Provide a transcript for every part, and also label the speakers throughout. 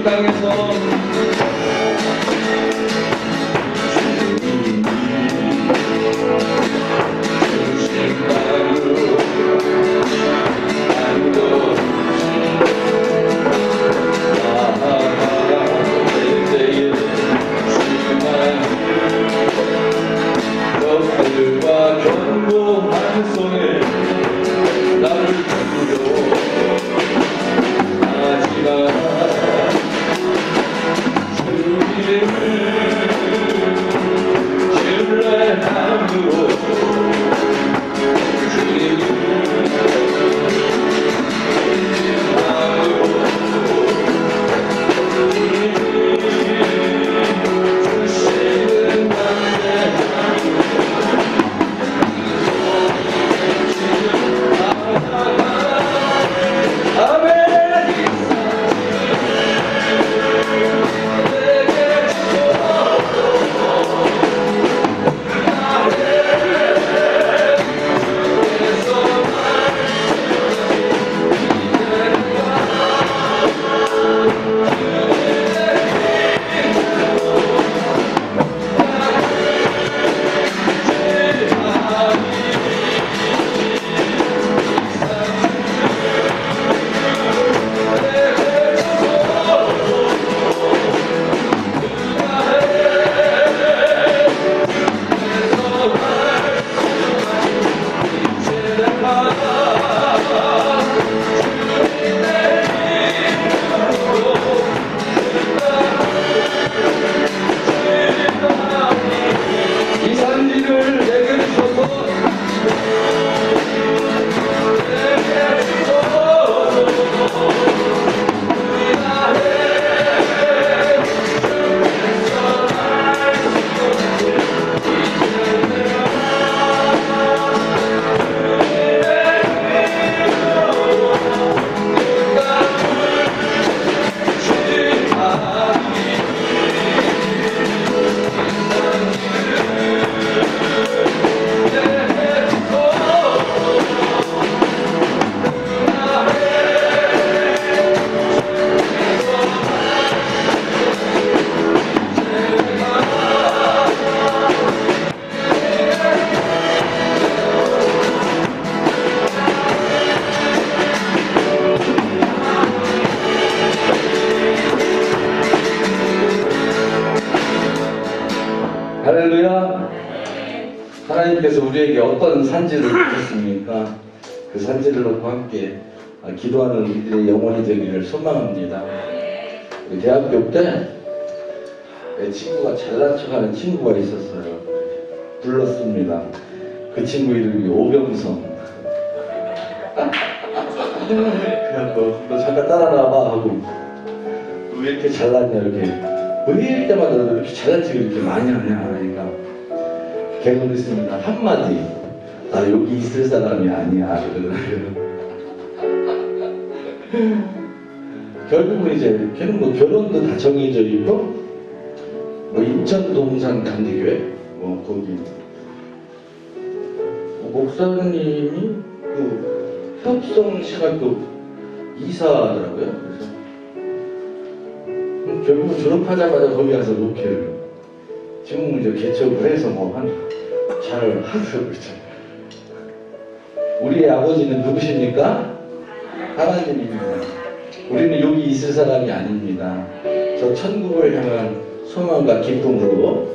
Speaker 1: 땅에서 할렐루야. 하나님께서 우리에게 어떤 산지를 주셨습니까? 그 산지를 놓고 함께 기도하는 우리들의 영혼이 되기를 소망합니다. 대학교 때 내 친구가 잘난 척하는 친구가 있었어요. 불렀습니다. 그 친구 이름이 오병성. 그래갖고 너 잠깐 따라 나와봐 하고 왜 이렇게 잘났냐 이렇게 왜 때마다 너 이렇게 잘난 척을 이렇게 많이 하냐 하니까 걔가 그랬습니다. 한마디 나 여기 있을 사람이 아니야 그러더라고요. 결국은 이제 걔는 뭐 결혼도 다 정해져 있고 뭐 인천 동산 감리교회 뭐 거기 목사님이 그 협성시간도 이사더라고요. 그래서 결국은 졸업하자마자 거기 가서 목회를 지금 이제 개척을 해서 뭐 잘 하더라고요. 우리의 아버지는 누구십니까? 하나님입니다. 우리는 여기 있을 사람이 아닙니다. 저 천국을 향한 소망과 기쁨으로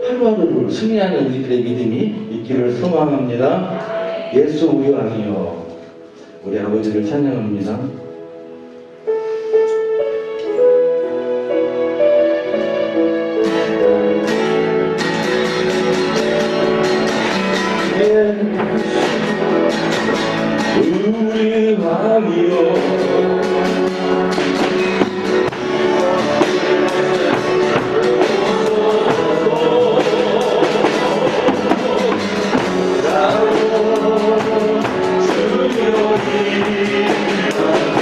Speaker 1: 하루하루를 승리하는 우리들의 믿음이 있기를 소망합니다. 예수 우리 왕이여 우리 아버지를 찬양합니다. 우리 왕이여 주여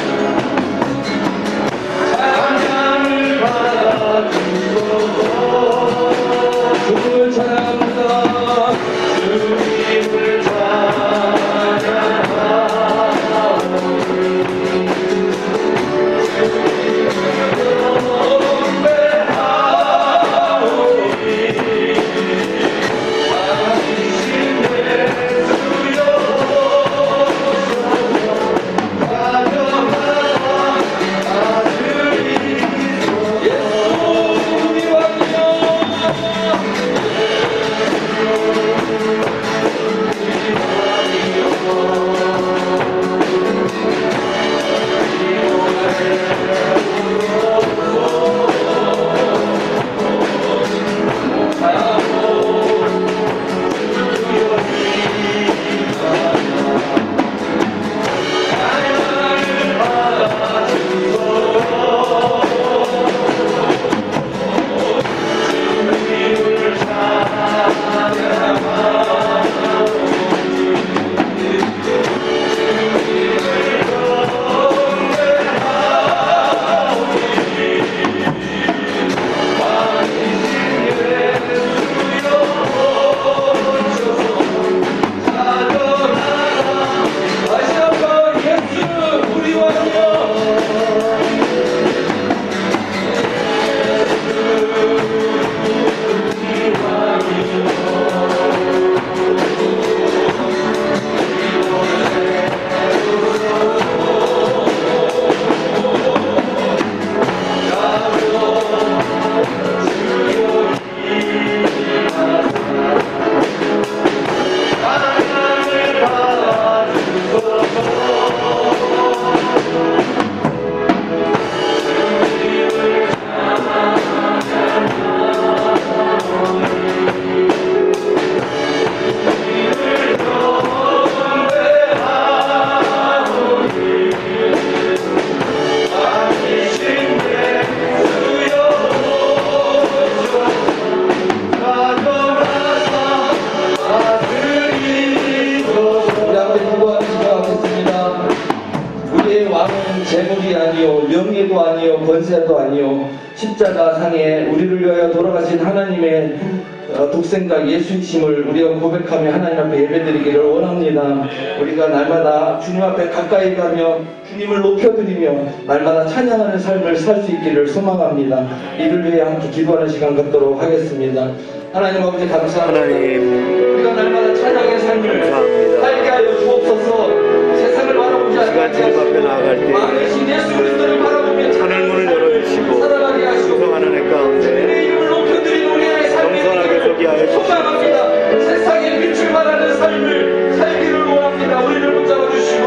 Speaker 1: 것이 아니요 명예도 아니요 권세도 아니요 십자가 상에 우리를 위하여 돌아가신 하나님의 독생자 예수이심을 우리가 고백하며 하나님 앞에 예배드리기를 원합니다. 우리가 날마다 주님 앞에 가까이 가며 주님을 높여드리며 날마다 찬양하는 삶을 살 수 있기를 소망합니다. 이를 위해 함께 기도하는 시간 갖도록 하겠습니다. 하나님 아버지 감사합니다.
Speaker 2: 하나님,
Speaker 1: 우리가 날마다 찬양의 삶을
Speaker 2: 감사합니다.
Speaker 1: 살게 하여 주옵소서. 세상을 바라보지 않게
Speaker 2: 주님 앞에 나아갈 때
Speaker 1: 왕이신 예수 그리스도를 바라보며
Speaker 2: 하늘 문을 열어주시고
Speaker 1: 살아가게 하시고
Speaker 2: 풍성하는 해 가운데
Speaker 1: 내 이름을 높여드리는 우리의 삶이
Speaker 2: 겸손하게 서게 하여 주시고
Speaker 1: 소망합니다. 세상에 빛을 발하는 삶을 살기를 원합니다. 우리를 붙잡아 주시고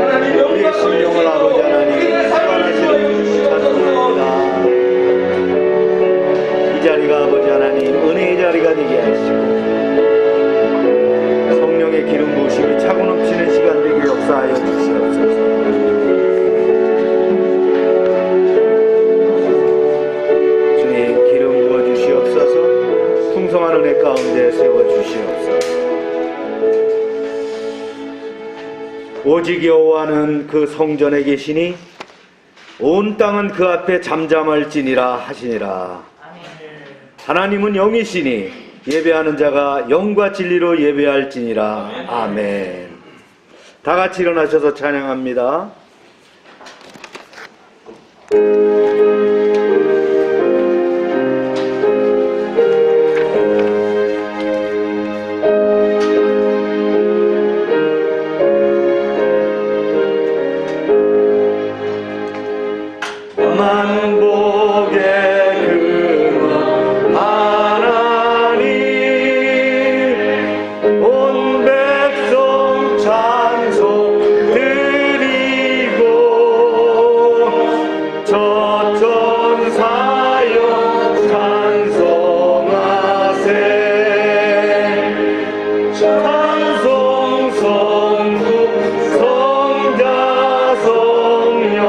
Speaker 1: 하나님 영광
Speaker 2: 신령을 아버지 하나님
Speaker 1: 우리의 삶을 주하여 주시옵소서.
Speaker 2: 이 자리가 아버지 하나님 은혜의 자리가 되게 하시고 성령의 기름 부으심이 차고 넘치는 시간 되게 역사하여 주시옵소서. 주님 기름 부어 주시옵소서. 풍성한 은혜 가운데 세워 주시옵소서. 오직 여호와는 그 성전에 계시니 온 땅은 그 앞에 잠잠할지니라 하시니라. 하나님은 영이시니 예배하는 자가 영과 진리로 예배할지니라. 아멘. 다 같이 일어나셔서 찬양합니다. 만복의 근원 하나님 온 백성 찬송 드리고 저천사여 찬송하세. 찬송 성부 성자 성령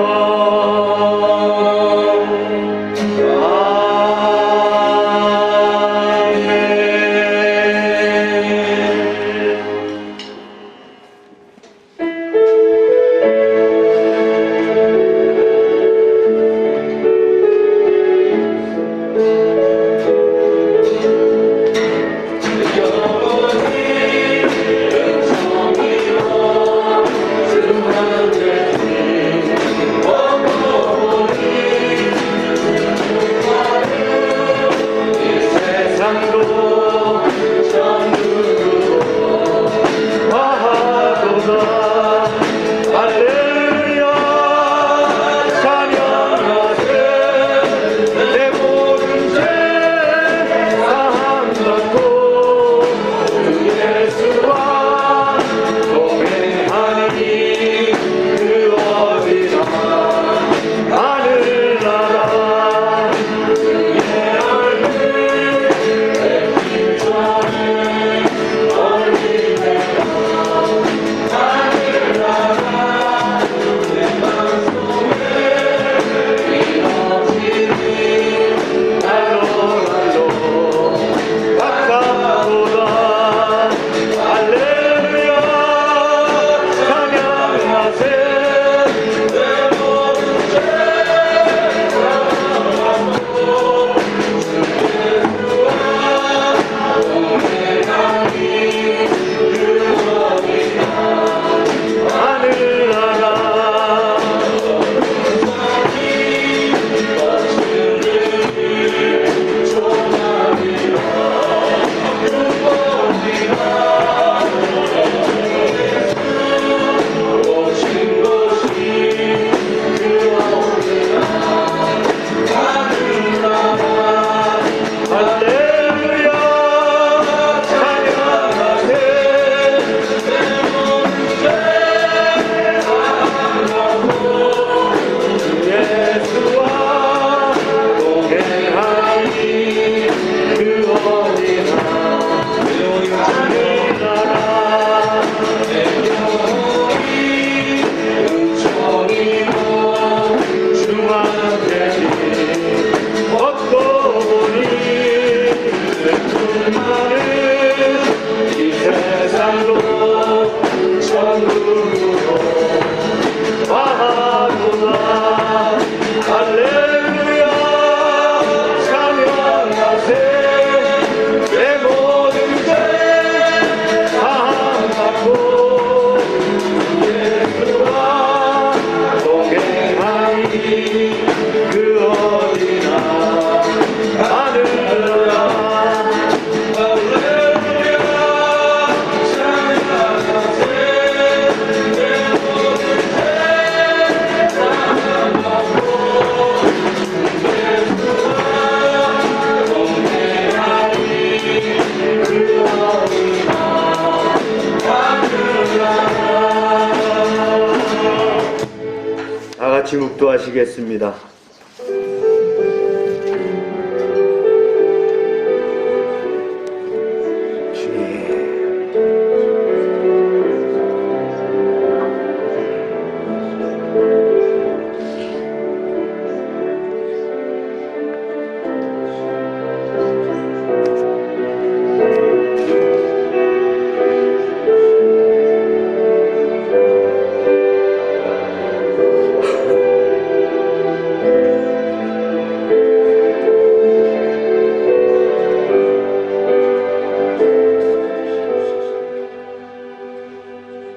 Speaker 2: 축도하시겠습니다.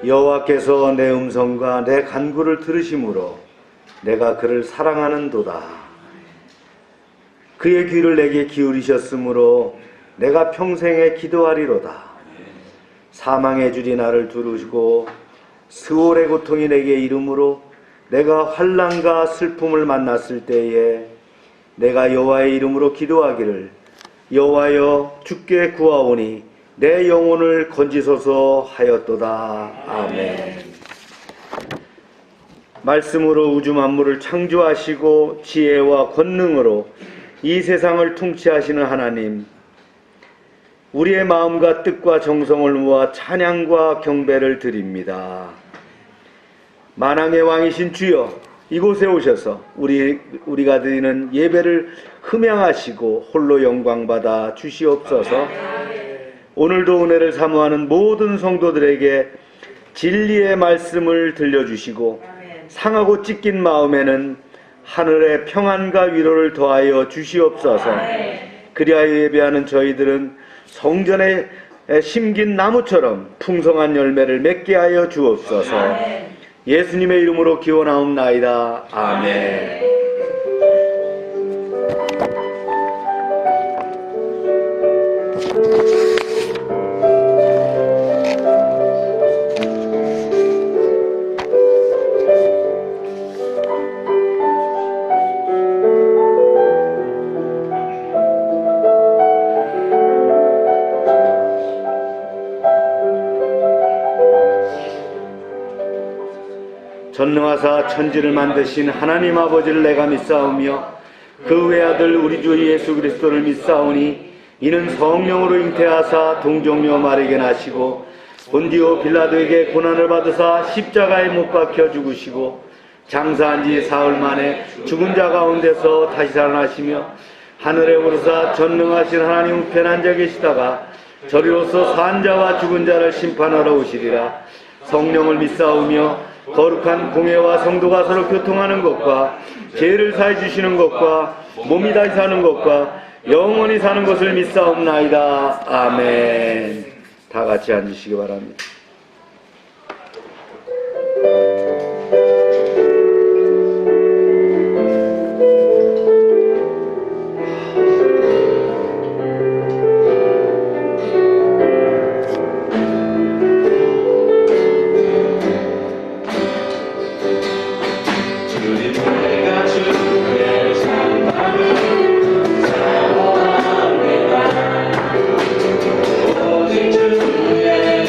Speaker 2: 여호와께서 내 음성과 내 간구를 들으심으로 내가 그를 사랑하는도다. 그의 귀를 내게 기울이셨으므로 내가 평생에 기도하리로다. 사망의 줄이 나를 두르시고 스올의 고통이 내게 이름으로 내가 환난과 슬픔을 만났을 때에 내가 여호와의 이름으로 기도하기를 여호와여 주께 구하오니 내 영혼을 건지소서 하였도다. 아멘. 말씀으로 우주 만물을 창조하시고 지혜와 권능으로 이 세상을 통치하시는 하나님, 우리의 마음과 뜻과 정성을 모아 찬양과 경배를 드립니다. 만왕의 왕이신 주여, 이곳에 오셔서 우리가 드리는 예배를 흠양하시고 홀로 영광받아 주시옵소서. 오늘도 은혜를 사모하는 모든 성도들에게 진리의 말씀을 들려주시고 상하고 찢긴 마음에는 하늘의 평안과 위로를 더하여 주시옵소서. 그리하여 예배하는 저희들은 성전에 심긴 나무처럼 풍성한 열매를 맺게 하여 주옵소서. 예수님의 이름으로 기원하옵나이다. 아멘. 전능하사 천지를 만드신 하나님 아버지를 내가 믿사오며 그 외아들 우리 주 예수 그리스도를 믿사오니 이는 성령으로 잉태하사 동정녀 마리게 나시고 본디오 빌라도에게 고난을 받으사 십자가에 못 박혀 죽으시고 장사한 지 사흘 만에 죽은 자 가운데서 다시 살아나시며 하늘에 오르사 전능하신 하나님 우편에 앉아 계시다가 저리로서 산 자와 죽은 자를 심판하러 오시리라. 성령을 믿사오며 거룩한 공회와 성도가 서로 교통하는 것과 죄를 사해 주시는 것과 몸이 다시 사는 것과 영원히 사는 것을 믿사옵나이다. 아멘. 다 같이 앉으시기 바랍니다.
Speaker 3: 오직 주의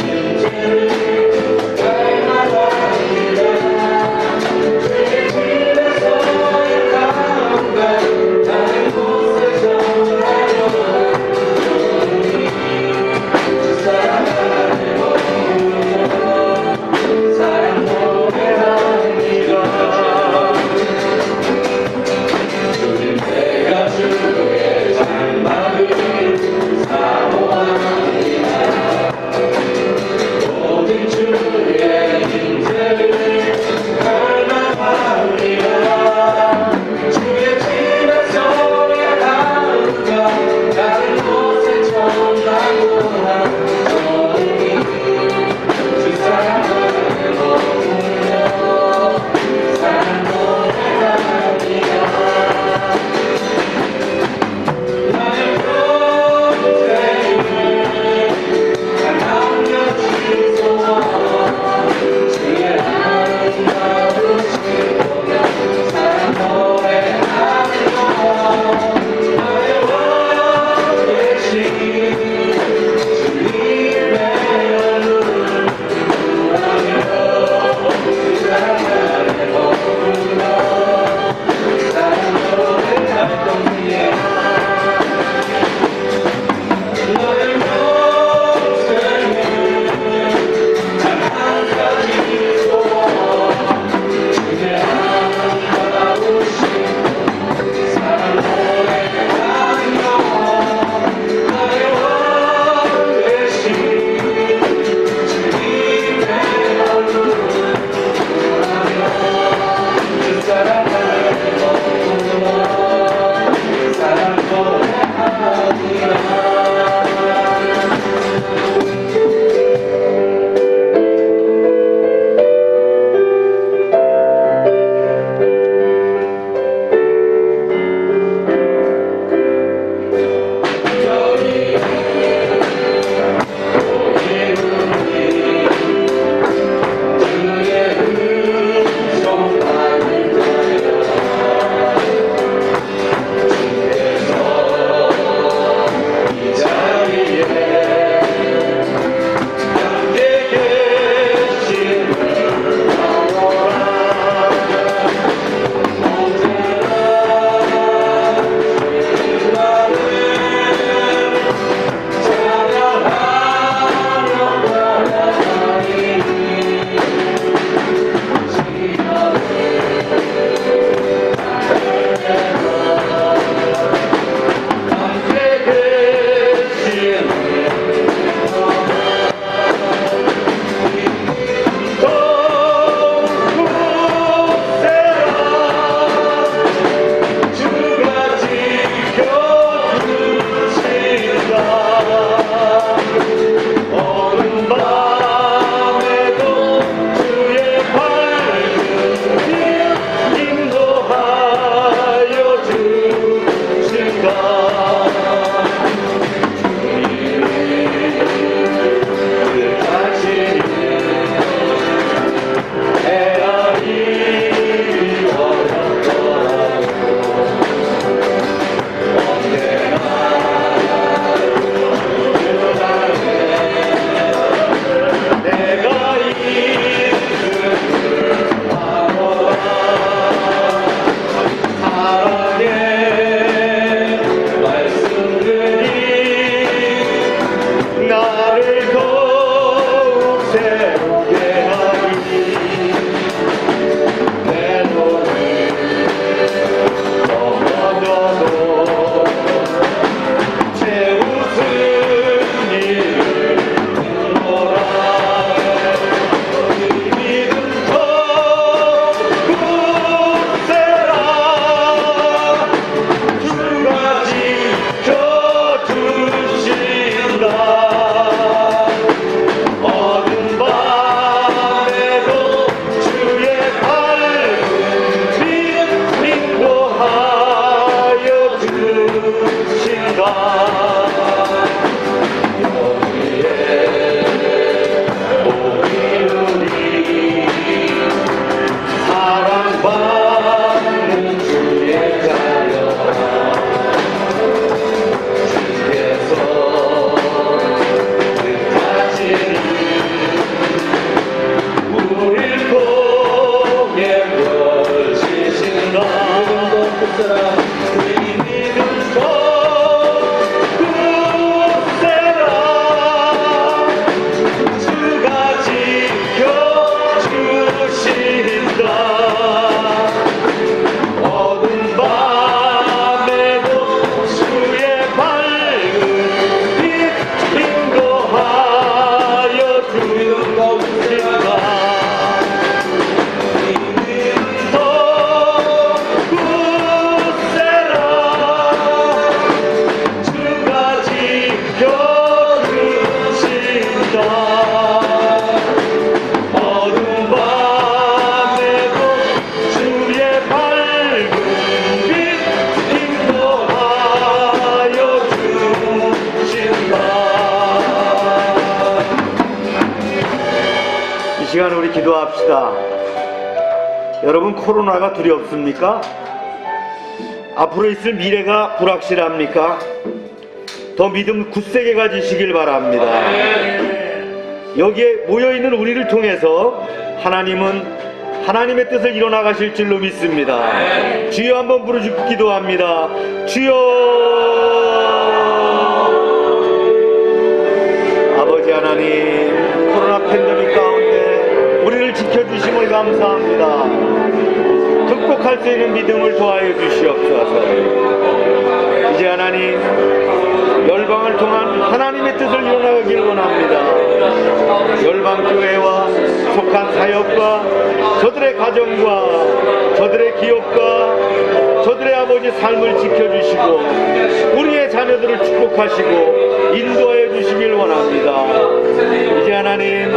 Speaker 1: 붙들어
Speaker 2: 이 시간 우리 기도합시다. 여러분, 코로나가 두렵습니까? 앞으로 있을 미래가 불확실합니까? 더 믿음 굳세게 가지시길 바랍니다. 여기에 모여있는 우리를 통해서 하나님은 하나님의 뜻을 이뤄나가실 줄로 믿습니다. 주여 한번 부르짖고 기도합니다. 주여. 아버지 하나님, 코로나 팬데믹 가운데 우리를 지켜주심을 감사합니다. 극복할 수 있는 믿음을 도와여 주시옵소서. 이제 하나님, 열방을 통한 하나님의 뜻을 이뤄나가길 원합니다. 열방교회와 속한 사역과 저들의 가정과 저들의 기업과 저들의 아버지 삶을 지켜주시고 우리의 자녀들을 축복하시고 인도하여 주시길 원합니다. 이제 하나님,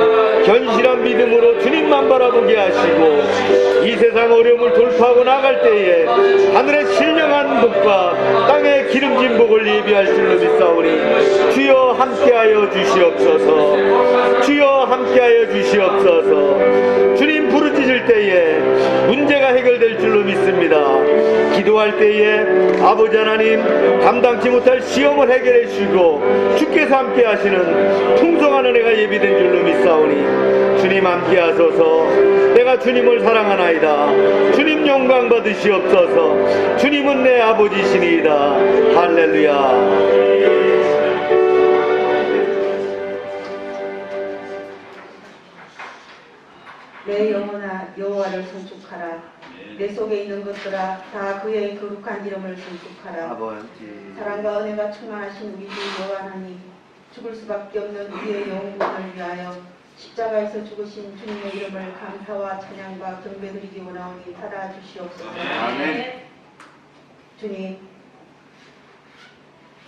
Speaker 2: 견실한 믿음으로 주님만 바라보게 하시고 이 세상 어려움을 돌파하고 나갈 때에 하늘의 신령한 복과 땅의 기름진 복을 예비할 줄로 믿사오니 주여 함께하여 주시옵소서. 주여 함께하여 주시옵소서. 주님 부르짖을 때에 문제가 해결될 줄로 믿습니다. 기도할 때에 아버지 하나님, 감당치 못할 시험을 해결해 주시고 주께서 함께 하시는 풍성한 은혜가 예비된 줄로 믿사오니 주님 함께 하소서. 내가 주님을 사랑하나이다. 주님 영광 받으시옵소서. 주님은 내 아버지시니이다. 할렐루야.
Speaker 3: 내 영혼아 여호와를 송축하라. 내 속에 있는 것들아 다 그의 거룩한 이름을 송축하라.
Speaker 2: 아버지,
Speaker 3: 사랑과 은혜가 충만하신 우리 주 여호와 하나님, 죽을 수밖에 없는 우리의 영혼을 위하여 십자가에서 죽으신 주님의 이름을 감사와 찬양과 경배드리기 원하오니 살아주시옵소서.
Speaker 2: 아멘.
Speaker 3: 주님,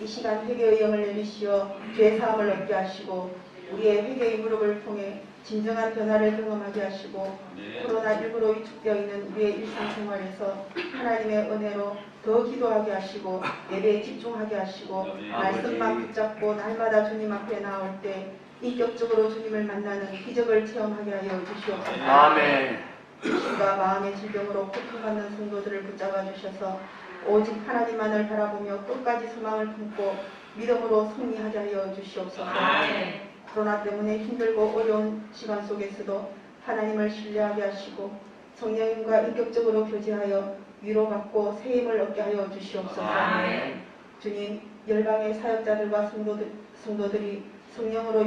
Speaker 3: 이 시간 회개의 영을 내리시어 죄 사함을 얻게 하시고 우리의 회개의 무릎을 통해 진정한 변화를 경험하게 하시고 코로나19로 위축되어 있는 우리의 일상생활에서 하나님의 은혜로 더 기도하게 하시고 예배에 집중하게 하시고 말씀만 붙잡고 날마다 주님 앞에 나올 때 인격적으로 주님을 만나는 기적을 체험하게 하여 주시옵소서.
Speaker 2: 아멘.
Speaker 3: 육신과 마음의 질병으로 고통받는 성도들을 붙잡아 주셔서 오직 하나님만을 바라보며 끝까지 소망을 품고 믿음으로 승리하게 하여 주시옵소서. 코로나 때문에 힘들고 어려운 시간 속에서도 하나님을 신뢰하게 하시고 성령님과 인격적으로 교제하여 위로받고 새 힘을 얻게 하여 주시옵소서. 주님, 열방의 사역자들과 성도들이 성령으로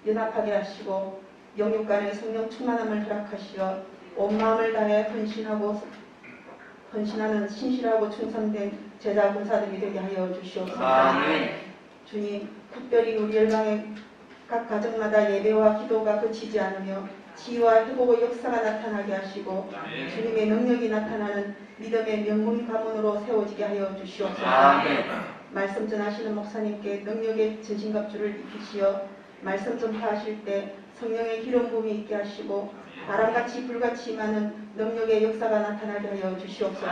Speaker 3: 연합하게 하시고 영육 간의 성령 충만함을 허락하시어 온 마음을 다해 헌신하는 신실하고 충성된 제자 군사들이 되게 하여 주시옵소서. 주님, 특별히 우리 열방의 각 가정마다 예배와 기도가 그치지 않으며 치유와 회복의 역사가 나타나게 하시고 주님의 능력이 나타나는 믿음의 명문 가문으로 세워지게 하여 주시옵소서. 말씀 전하시는 목사님께 능력의 전신갑주를 입히시어 말씀 전파하실 때 성령의 기름 부음이 있게 하시고 바람같이 불같이 임하는 능력의 역사가 나타나게 하여 주시옵소서.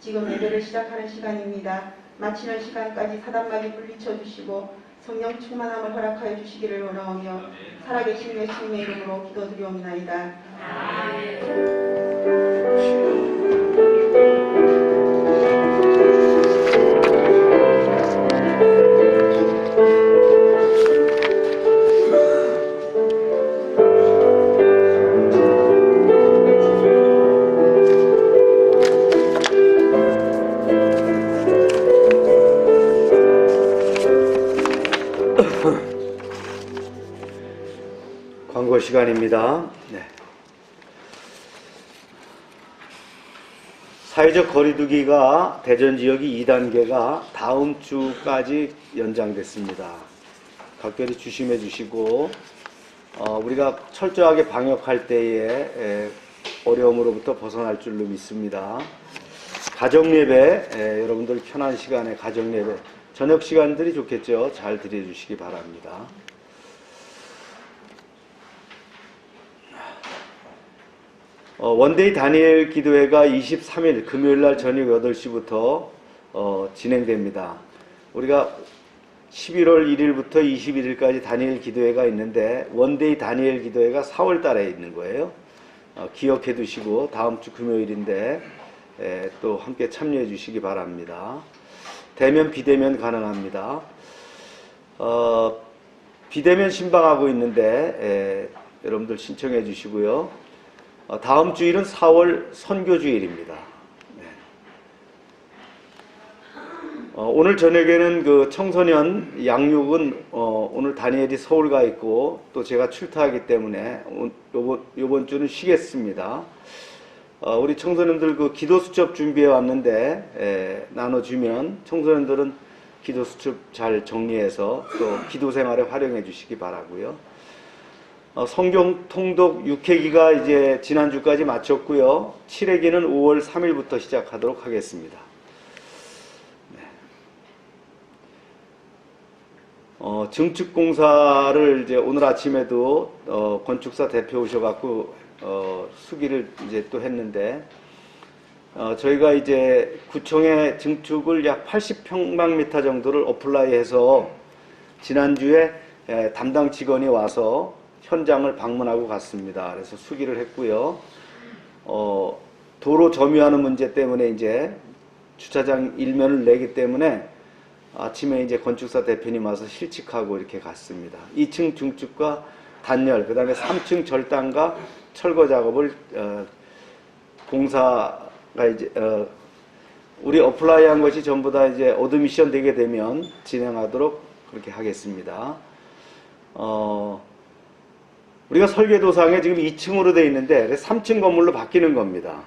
Speaker 3: 지금 예배를 시작하는 시간입니다. 마치는 시간까지 사단마귀 물리쳐 주시고 성령 충만함을 허락하여 주시기를 원하오며 살아계신 예수님의 이름으로 기도드리옵나이다.
Speaker 2: 시간입니다. 네. 사회적 거리두기가 대전 지역이 2단계가 다음 주까지 연장됐습니다. 각별히 조심해 주시고 우리가 철저하게 방역할 때에 어려움으로부터 벗어날 줄로 믿습니다. 가정예배, 여러분들 편한 시간에 가정예배, 저녁 시간들이 좋겠죠. 잘 드려주시기 바랍니다. 원데이 다니엘 기도회가 23일 금요일날 저녁 8시부터 진행됩니다. 우리가 11월 1일부터 21일까지 다니엘 기도회가 있는데 원데이 다니엘 기도회가 4월 달에 있는 거예요. 기억해 두시고 다음 주 금요일인데 또 함께 참여해 주시기 바랍니다. 대면 비대면 가능합니다. 비대면 신방하고 있는데 여러분들 신청해 주시고요. 다음 주일은 4월 선교주일입니다. 네. 오늘 저녁에는 그 청소년 양육은 오늘 다니엘이 서울 가 있고 또 제가 출타하기 때문에 요번 주는 쉬겠습니다. 우리 청소년들 그 기도 수첩 준비해 왔는데 나눠주면 청소년들은 기도 수첩 잘 정리해서 또 기도 생활에 활용해 주시기 바라고요. 성경 통독 6회기가 이제 지난주까지 마쳤고요. 7회기는 5월 3일부터 시작하도록 하겠습니다. 네. 증축공사를 이제 오늘 아침에도 건축사 대표 오셔갖고 수기를 이제 또 했는데 저희가 이제 구청의 증축을 약 80평방미터 정도를 어플라이해서 지난주에 담당 직원이 와서 현장을 방문하고 갔습니다. 그래서 수기를 했고요. 도로 점유하는 문제 때문에 이제 주차장 일면을 내기 때문에 아침에 이제 건축사 대표님 와서 실측하고 이렇게 갔습니다. 2층 증축과 단열, 그 다음에 3층 절단과 철거 작업을 공사가 이제 우리 어플라이한 것이 전부 다 이제 어드미션 되게 되면 진행하도록 그렇게 하겠습니다. 우리가 설계도상에 지금 2층으로 되어 있는데 3층 건물로 바뀌는 겁니다.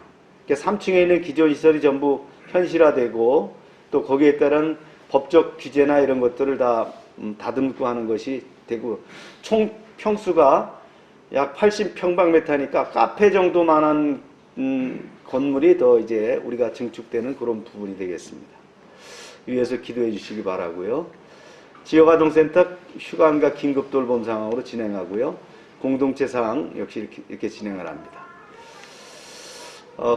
Speaker 2: 3층에 있는 기존 시설이 전부 현실화되고 또 거기에 따른 법적 규제나 이런 것들을 다 다듬고 하는 것이 되고 총 평수가 약 80평방미터니까 카페 정도만한 건물이 더 이제 우리가 증축되는 그런 부분이 되겠습니다. 위에서 기도해 주시기 바라고요. 지역아동센터 휴관과 긴급돌봄 상황으로 진행하고요. 공동체 사항 역시 이렇게 진행을 합니다.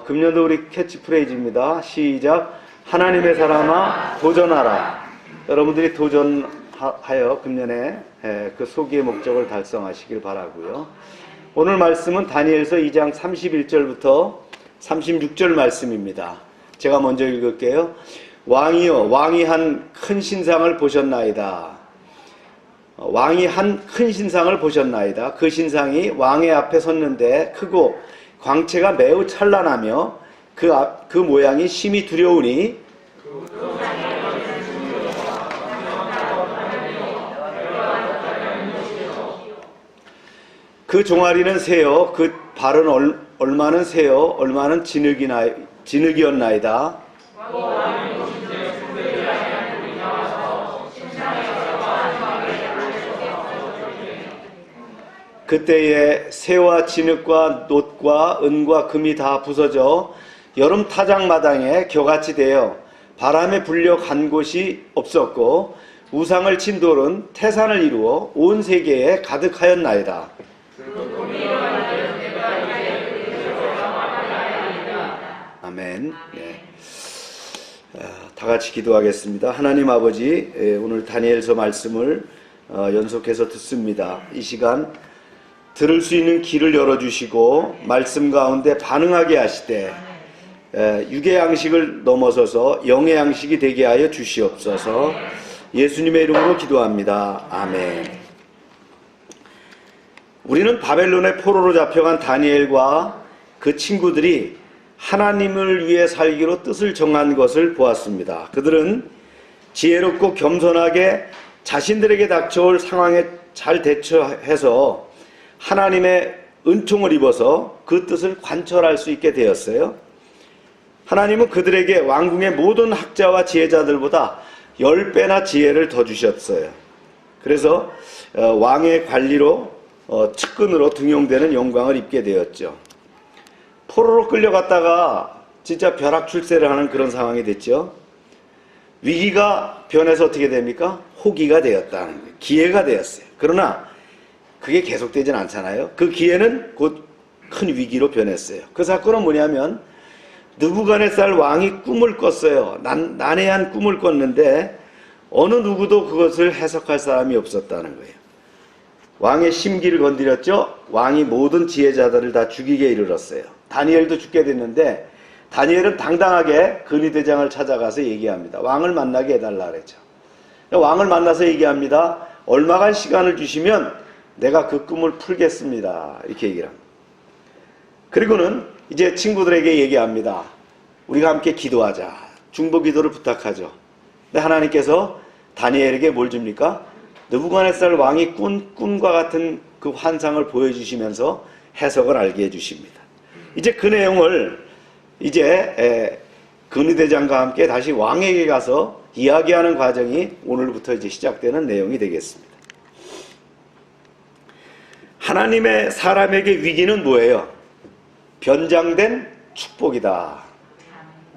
Speaker 2: 금년도 우리 캐치프레이즈입니다. 시작. 하나님의 사람아 도전하라. 여러분들이 도전하여 금년에 그 소기의 목적을 달성하시길 바라고요. 오늘 말씀은 다니엘서 2장 31절부터 36절 말씀입니다. 제가 먼저 읽을게요. 왕이여 왕이 한 큰 신상을 보셨나이다. 왕이 한 큰 신상을 보셨나이다. 그 신상이 왕의 앞에 섰는데 크고 광채가 매우 찬란하며 그 모양이 심히 두려우니 그 종아리는 새요 그 발은 얼마는 새요 얼마는 진흙이었나이다. 그때에 새와 진흙과 놋과 은과 금이 다 부서져 여름 타작마당에 겨같이 되어 바람에 불려 간 곳이 없었고 우상을 친 돌은 태산을 이루어 온 세계에 가득하였나이다. 아멘. 네. 다 같이 기도하겠습니다. 하나님 아버지, 오늘 다니엘서 말씀을 연속해서 듣습니다. 이 시간 들을 수 있는 길을 열어주시고 말씀 가운데 반응하게 하시되 육의 양식을 넘어서서 영의 양식이 되게 하여 주시옵소서. 예수님의 이름으로 기도합니다. 아멘. 우리는 바벨론의 포로로 잡혀간 다니엘과 그 친구들이 하나님을 위해 살기로 뜻을 정한 것을 보았습니다. 그들은 지혜롭고 겸손하게 자신들에게 닥쳐올 상황에 잘 대처해서 하나님의 은총을 입어서 그 뜻을 관철할 수 있게 되었어요. 하나님은 그들에게 왕궁의 모든 학자와 지혜자들보다 10배나 지혜를 더 주셨어요. 그래서 왕의 관리로 측근으로 등용되는 영광을 입게 되었죠. 포로로 끌려갔다가 진짜 벼락출세를 하는 그런 상황이 됐죠. 위기가 변해서 어떻게 됩니까? 호기가 되었다는 거예요. 기회가 되었어요. 그러나 그게 계속되진 않잖아요. 그 기회는 곧 큰 위기로 변했어요. 그 사건은 뭐냐면 느부갓네살 왕이 꿈을 꿨어요. 난해한 꿈을 꿨는데 어느 누구도 그것을 해석할 사람이 없었다는 거예요. 왕의 심기를 건드렸죠. 왕이 모든 지혜자들을 다 죽이게 이르렀어요. 다니엘도 죽게 됐는데 다니엘은 당당하게 근위대장을 찾아가서 얘기합니다. 왕을 만나게 해달라 그랬죠. 왕을 만나서 얘기합니다. 얼마간 시간을 주시면 내가 그 꿈을 풀겠습니다. 이렇게 얘기를 합니다. 그리고는 이제 친구들에게 얘기합니다. 우리가 함께 기도하자. 중보 기도를 부탁하죠. 근데 하나님께서 다니엘에게 뭘 줍니까? 느부갓네살 왕이 꾼 꿈과 같은 그 환상을 보여주시면서 해석을 알게 해주십니다. 이제 그 내용을 이제 근위대장과 함께 다시 왕에게 가서 이야기하는 과정이 오늘부터 이제 시작되는 내용이 되겠습니다. 하나님의 사람에게 위기는 뭐예요? 변장된 축복이다.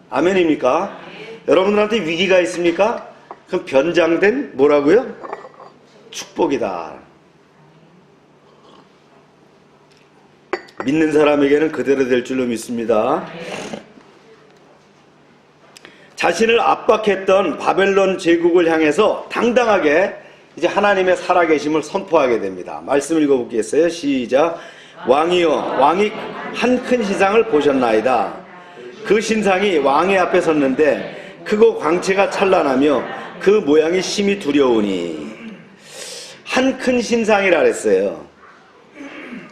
Speaker 2: 아멘입니까? 여러분들한테 위기가 있습니까? 그럼 변장된 뭐라고요? 축복이다. 믿는 사람에게는 그대로 될 줄로 믿습니다. 자신을 압박했던 바벨론 제국을 향해서 당당하게 이제 하나님의 살아계심을 선포하게 됩니다. 말씀 읽어보겠어요. 시작. 왕이여, 왕이 한 큰 신상을 보셨나이다. 그 신상이 왕의 앞에 섰는데 크고 광채가 찬란하며 그 모양이 심히 두려우니. 한 큰 신상이라 그랬어요.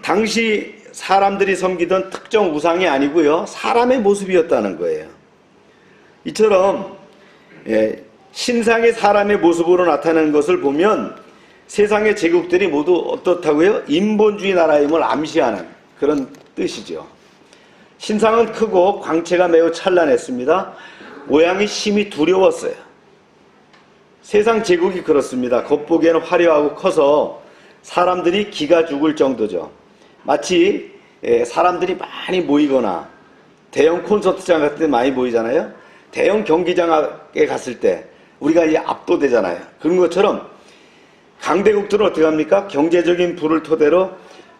Speaker 2: 당시 사람들이 섬기던 특정 우상이 아니고요, 사람의 모습이었다는 거예요. 이처럼 신상이 사람의 모습으로 나타나는 것을 보면 세상의 제국들이 모두 어떻다고요? 인본주의 나라임을 암시하는 그런 뜻이죠. 신상은 크고 광채가 매우 찬란했습니다. 모양이 심히 두려웠어요. 세상 제국이 그렇습니다. 겉보기에는 화려하고 커서 사람들이 기가 죽을 정도죠. 마치 사람들이 많이 모이거나 대형 콘서트장 같은 데 많이 모이잖아요. 대형 경기장에 갔을 때 우리가 이제 압도되잖아요. 그런 것처럼 강대국들은 어떻게 합니까? 경제적인 부를 토대로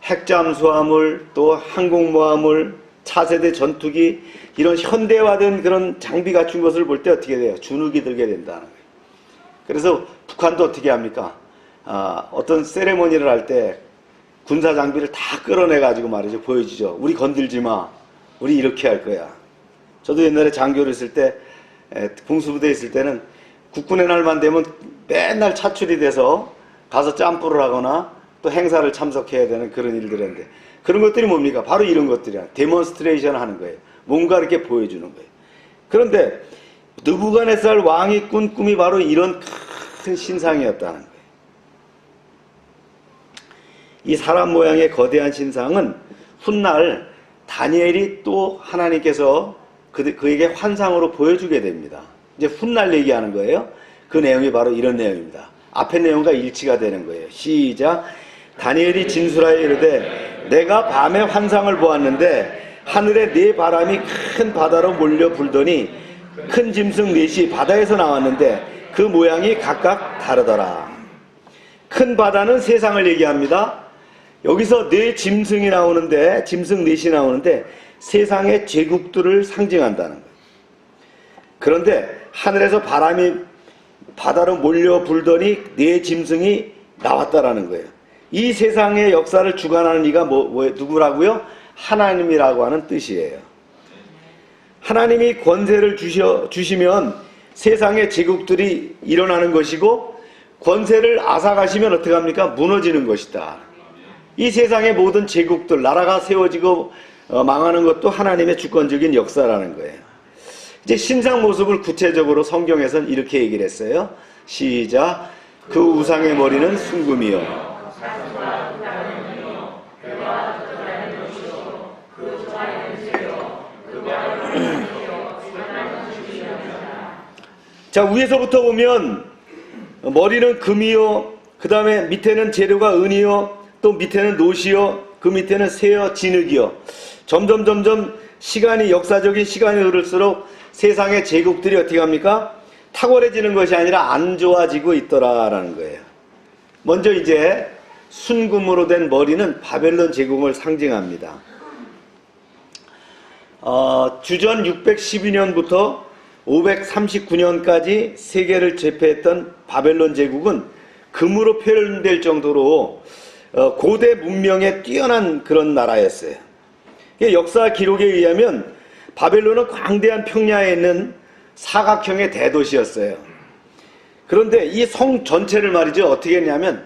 Speaker 2: 핵잠수함을, 또 항공모함을, 차세대 전투기, 이런 현대화된 그런 장비 갖춘 것을 볼 때 어떻게 돼요? 주눅이 들게 된다는 거예요. 그래서 북한도 어떻게 합니까? 어떤 세레모니를 할 때 군사 장비를 다 끌어내가지고 말이죠. 보여주죠. 우리 건들지 마. 우리 이렇게 할 거야. 저도 옛날에 장교를 있을 때, 공수부대에 있을 때는 국군의 날만 되면 맨날 차출이 돼서 가서 짬뿌를 하거나 또 행사를 참석해야 되는 그런 일들인데, 그런 것들이 뭡니까? 바로 이런 것들이야. 데몬스트레이션 하는 거예요. 뭔가 이렇게 보여주는 거예요. 그런데 느부갓네살 왕이 꾼 꿈이 바로 이런 큰 신상이었다는 거예요. 이 사람 모양의 거대한 신상은 훗날 다니엘이 또 하나님께서 그에게 환상으로 보여주게 됩니다. 이제 훗날 얘기하는 거예요. 그 내용이 바로 이런 내용입니다. 앞의 내용과 일치가 되는 거예요. 시작. 다니엘이 진술하여 이르되 내가 밤에 환상을 보았는데 하늘에 네 바람이 큰 바다로 몰려 불더니 큰 짐승 넷이 바다에서 나왔는데 그 모양이 각각 다르더라. 큰 바다는 세상을 얘기합니다. 여기서 네 짐승이 나오는데, 짐승 넷이 나오는데 세상의 제국들을 상징한다는 거예요. 그런데 하늘에서 바람이 바다로 몰려 불더니 네 짐승이 나왔다라는 거예요. 이 세상의 역사를 주관하는 이가 누구라고요? 하나님이라고 하는 뜻이에요. 하나님이 권세를 주시면 세상의 제국들이 일어나는 것이고, 권세를 앗아가시면 어떻게 합니까? 무너지는 것이다. 이 세상의 모든 제국들, 나라가 세워지고 망하는 것도 하나님의 주권적인 역사라는 거예요. 이제 신상 모습을 구체적으로 성경에서는 이렇게 얘기를 했어요. 시작. 그 우상의 머리는 순금이요 자, 위에서부터 보면 머리는 금이요, 그 다음에 밑에는 재료가 은이요, 또 밑에는 노시요, 그 밑에는 새여 진흙이요. 점점 시간이, 역사적인 시간이 흐를수록 세상의 제국들이 어떻게 합니까? 탁월해지는 것이 아니라 안 좋아지고 있더라라는 거예요. 먼저 이제 순금으로 된 머리는 바벨론 제국을 상징합니다. 주전 612년부터 539년까지 세계를 제패했던 바벨론 제국은 금으로 표현될 정도로 고대 문명에 뛰어난 그런 나라였어요. 역사 기록에 의하면 바벨론은 광대한 평야에 있는 사각형의 대도시였어요. 그런데 이 성 전체를 말이죠, 어떻게 했냐면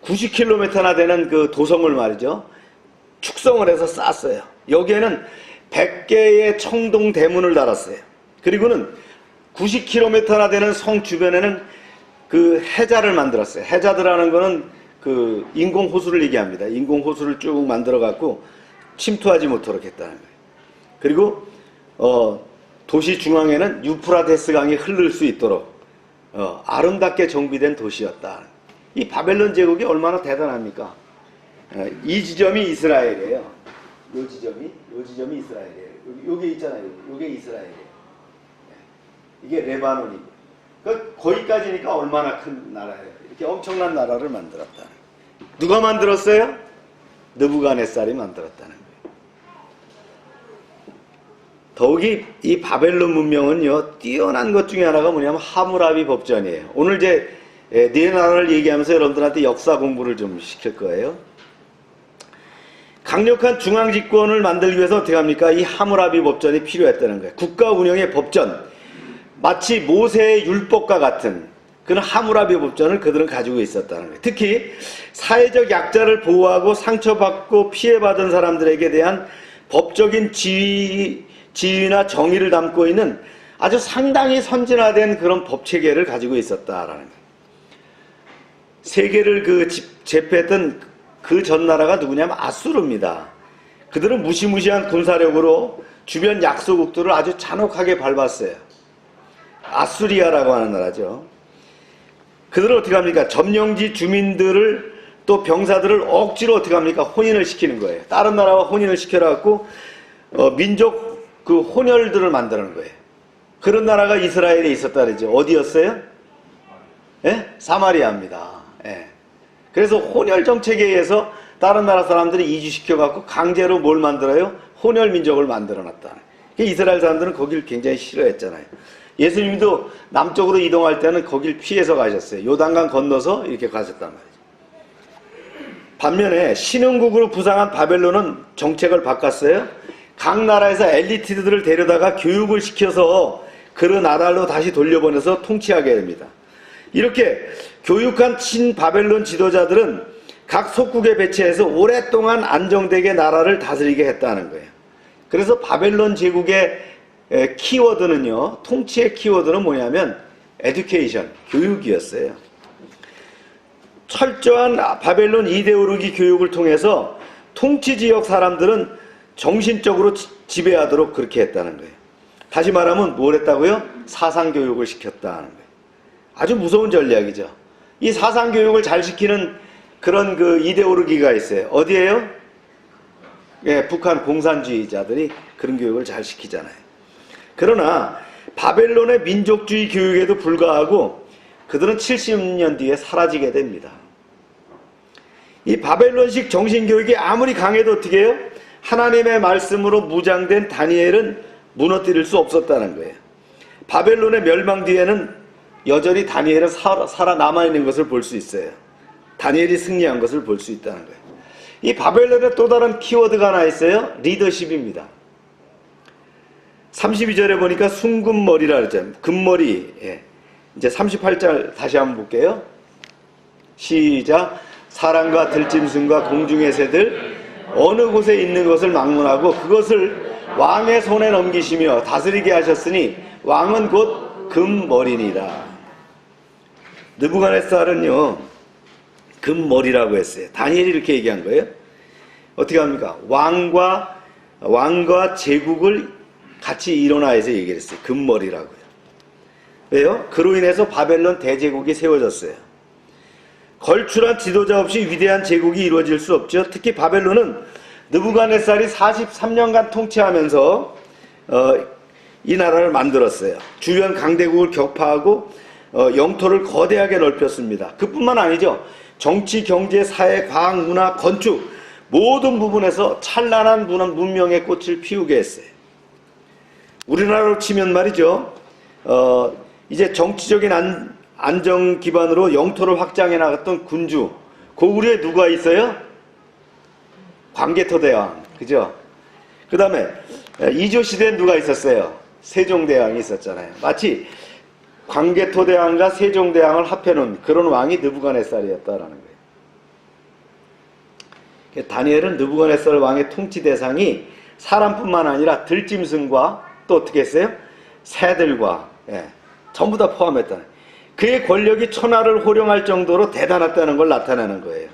Speaker 2: 90km나 되는 그 도성을 말이죠, 축성을 해서 쌓았어요. 여기에는 100개의 청동 대문을 달았어요. 그리고는 90km나 되는 성 주변에는 그 해자를 만들었어요. 해자들하는 거는 그 인공 호수를 얘기합니다. 인공 호수를 쭉 만들어 갖고 침투하지 못하도록 했다는 거예요. 그리고 도시 중앙에는 유프라테스 강이 흐를 수 있도록 아름답게 정비된 도시였다. 이 바벨론 제국이 얼마나 대단합니까? 이 지점이 이스라엘이에요. 요 지점이 이스라엘이에요. 여기 있잖아요. 요게 이스라엘이에요. 이게 레바논이고. 그러니까 거기까지니까 얼마나 큰 나라예요. 이렇게 엄청난 나라를 만들었다. 누가 만들었어요? 느부갓네살이 만들었다는 거예요. 더욱이 이 바벨론 문명은요, 뛰어난 것 중에 하나가 뭐냐면 하무라비 법전이에요. 오늘 이제 네 나라를 얘기하면서 여러분들한테 역사 공부를 좀 시킬 거예요. 강력한 중앙 집권을 만들기 위해서 어떻게 합니까? 이 하무라비 법전이 필요했다는 거예요. 국가 운영의 법전, 마치 모세의 율법과 같은 그런 하무라비 법전을 그들은 가지고 있었다는 거예요. 특히 사회적 약자를 보호하고 상처받고 피해받은 사람들에게 대한 법적인 지위나 정의를 담고 있는 아주 상당히 선진화된 그런 법체계를 가지고 있었다라는 거예요. 세계를 제패했던 그 전 나라가 누구냐면 아수르입니다. 그들은 무시무시한 군사력으로 주변 약소국들을 아주 잔혹하게 밟았어요. 아수리아라고 하는 나라죠. 그들은 어떻게 합니까? 점령지 주민들을 또 병사들을 억지로 어떻게 합니까? 혼인을 시키는 거예요. 다른 나라와 혼인을 시켜갖고 민족 그 혼혈들을 만드는 거예요. 그런 나라가 이스라엘에 있었다 그러죠. 어디였어요? 예? 사마리아입니다. 예. 그래서 혼혈 정책에 의해서 다른 나라 사람들이 이주시켜갖고 강제로 뭘 만들어요? 혼혈 민족을 만들어놨다. 이스라엘 사람들은 거기를 굉장히 싫어했잖아요. 예수님도 남쪽으로 이동할 때는 거길 피해서 가셨어요. 요단강 건너서 이렇게 가셨단 말이죠. 반면에 신흥국으로 부상한 바벨론은 정책을 바꿨어요. 각 나라에서 엘리트들을 데려다가 교육을 시켜서 그런 나라로 다시 돌려보내서 통치하게 됩니다. 이렇게 교육한 친바벨론 지도자들은 각 속국에 배치해서 오랫동안 안정되게 나라를 다스리게 했다는 거예요. 그래서 바벨론 제국의 키워드는요, 통치의 키워드는 뭐냐면 에듀케이션, 교육이었어요. 철저한 바벨론 이데올로기 교육을 통해서 통치 지역 사람들은 정신적으로 지배하도록 그렇게 했다는 거예요. 다시 말하면 뭘 했다고요? 사상교육을 시켰다는 거예요. 아주 무서운 전략이죠. 이 사상교육을 잘 시키는 그런 그 이데올로기가 있어요. 어디에요? 예, 북한 공산주의자들이 그런 교육을 잘 시키잖아요. 그러나 바벨론의 민족주의 교육에도 불과하고 그들은 70년 뒤에 사라지게 됩니다. 이 바벨론식 정신교육이 아무리 강해도 어떻게 해요? 하나님의 말씀으로 무장된 다니엘은 무너뜨릴 수 없었다는 거예요. 바벨론의 멸망 뒤에는 여전히 다니엘은 살아남아있는 것을 볼 수 있어요. 다니엘이 승리한 것을 볼 수 있다는 거예요. 이 바벨론의 또 다른 키워드가 하나 있어요. 리더십입니다. 32절에 보니까 순금머리라 그러잖아요. 금머리. 예. 이제 38절 다시 한번 볼게요. 시작. 사람과 들짐승과 공중의 새들 어느 곳에 있는 것을 막론하고 그것을 왕의 손에 넘기시며 다스리게 하셨으니 왕은 곧 금머리니라. 느부갓네살은요 금머리라고 했어요. 다니엘이 이렇게 얘기한 거예요. 어떻게 합니까? 왕과 제국을 같이 일어나해서 얘기를 했어요. 금머리라고요. 왜요? 그로 인해서 바벨론 대제국이 세워졌어요. 걸출한 지도자 없이 위대한 제국이 이루어질 수 없죠. 특히 바벨론은 느부갓네살이 43년간 통치하면서 이 나라를 만들었어요. 주변 강대국을 격파하고 영토를 거대하게 넓혔습니다. 그뿐만 아니죠. 정치, 경제, 사회, 과학, 문화, 건축 모든 부분에서 찬란한 문명의 꽃을 피우게 했어요. 우리나라로 치면 말이죠. 이제 정치적인 안정 기반으로 영토를 확장해 나갔던 군주, 고구려에 누가 있어요? 광개토대왕, 그죠? 그 다음에 이조 시대엔 누가 있었어요? 세종대왕이 있었잖아요. 마치 광개토대왕과 세종대왕을 합해놓은 그런 왕이 느부갓네살이었다라는 거예요. 다니엘은 느부갓네살 왕의 통치 대상이 사람뿐만 아니라 들짐승과 또 어떻게 했어요? 새들과 전부 다 포함했다는 거예요. 그의 권력이 천하를 호령할 정도로 대단했다는 걸 나타내는 거예요.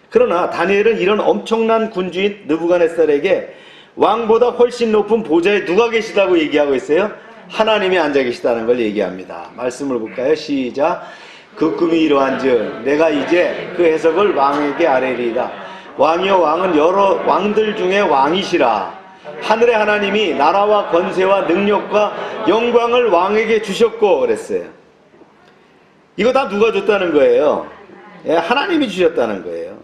Speaker 2: 그러나 다니엘은 이런 엄청난 군주인 느부갓네살에게 왕보다 훨씬 높은 보좌에 누가 계시다고 얘기하고 있어요? 하나님이 앉아 계시다는 걸 얘기합니다. 말씀을 볼까요? 시작. 그 꿈이 이러한즉 내가 이제 그 해석을 왕에게 아뢰리이다. 왕이여 왕은 여러 왕들 중에 왕이시라. 하늘의 하나님이 나라와 권세와 능력과 영광을 왕에게 주셨고 그랬어요. 이거 다 누가 줬다는 거예요? 하나님이 주셨다는 거예요.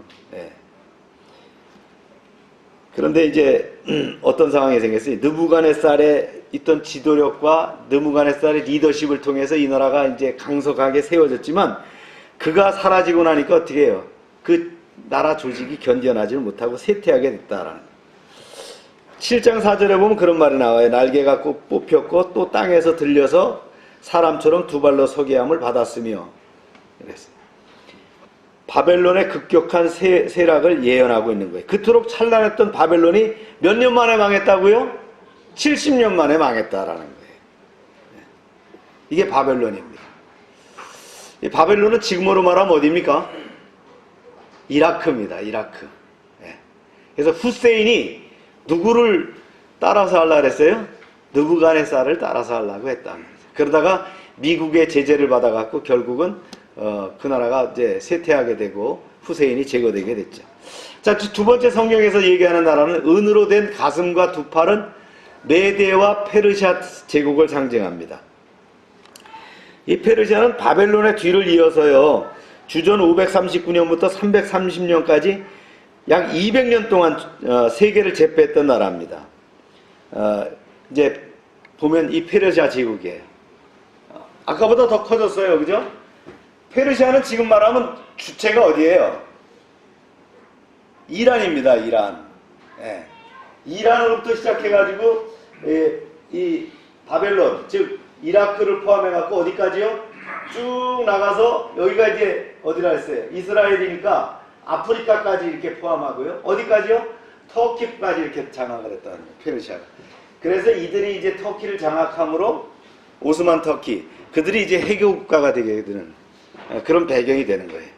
Speaker 2: 그런데 이제 어떤 상황이 생겼어요? 느부갓네살에 있던 지도력과 느부갓네살의 리더십을 통해서 이 나라가 이제 강성하게 세워졌지만 그가 사라지고 나니까 어떻게 해요? 그 나라 조직이 견뎌나지를 못하고 쇠퇴하게 됐다라는 거예요. 7장 4절에 보면 그런 말이 나와요. 날개가 뽑혔고 또 땅에서 들려서 사람처럼 두 발로 서게 함을 받았으며 그랬어요. 바벨론의 급격한 쇠락을 예언하고 있는 거예요. 그토록 찬란했던 바벨론이 몇 년 만에 망했다고요? 70년 만에 망했다라는 거예요. 이게 바벨론입니다. 이 바벨론은 지금으로 말하면 어디입니까? 이라크입니다. 이라크. 그래서 후세인이 누구를 따라서 하려고 그랬어요? 느부갓네살을 따라서 하려고 했다는 거죠. 그러다가 미국의 제재를 받아갖고 결국은 그 나라가 이제 쇠퇴하게 되고 후세인이 제거되게 됐죠. 자, 두 번째 성경에서 얘기하는 나라는 은으로 된 가슴과 두 팔은 메데와 페르시아 제국을 상징합니다. 이 페르시아는 바벨론의 뒤를 이어서요. 주전 539년부터 330년까지 약 200년 동안 세계를 제패했던 나라입니다. 이제 보면 이 페르시아 제국이에요. 아까보다 더 커졌어요. 그죠? 페르시아는 지금 말하면 주체가 어디예요? 이란입니다. 이란. 이란으로부터 시작해가지고 이 바벨론, 즉 이라크를 포함해갖고 어디까지요? 쭉 나가서 여기가 이제 어디라 했어요? 이스라엘이니까 아프리카까지 이렇게 포함하고요. 어디까지요? 터키까지 이렇게 장악을 했다는 거예요. 페르시아가. 그래서 이들이 이제 터키를 장악함으로 오스만 터키, 그들이 이제 해교 국가가 되게 되는 그런 배경이 되는 거예요.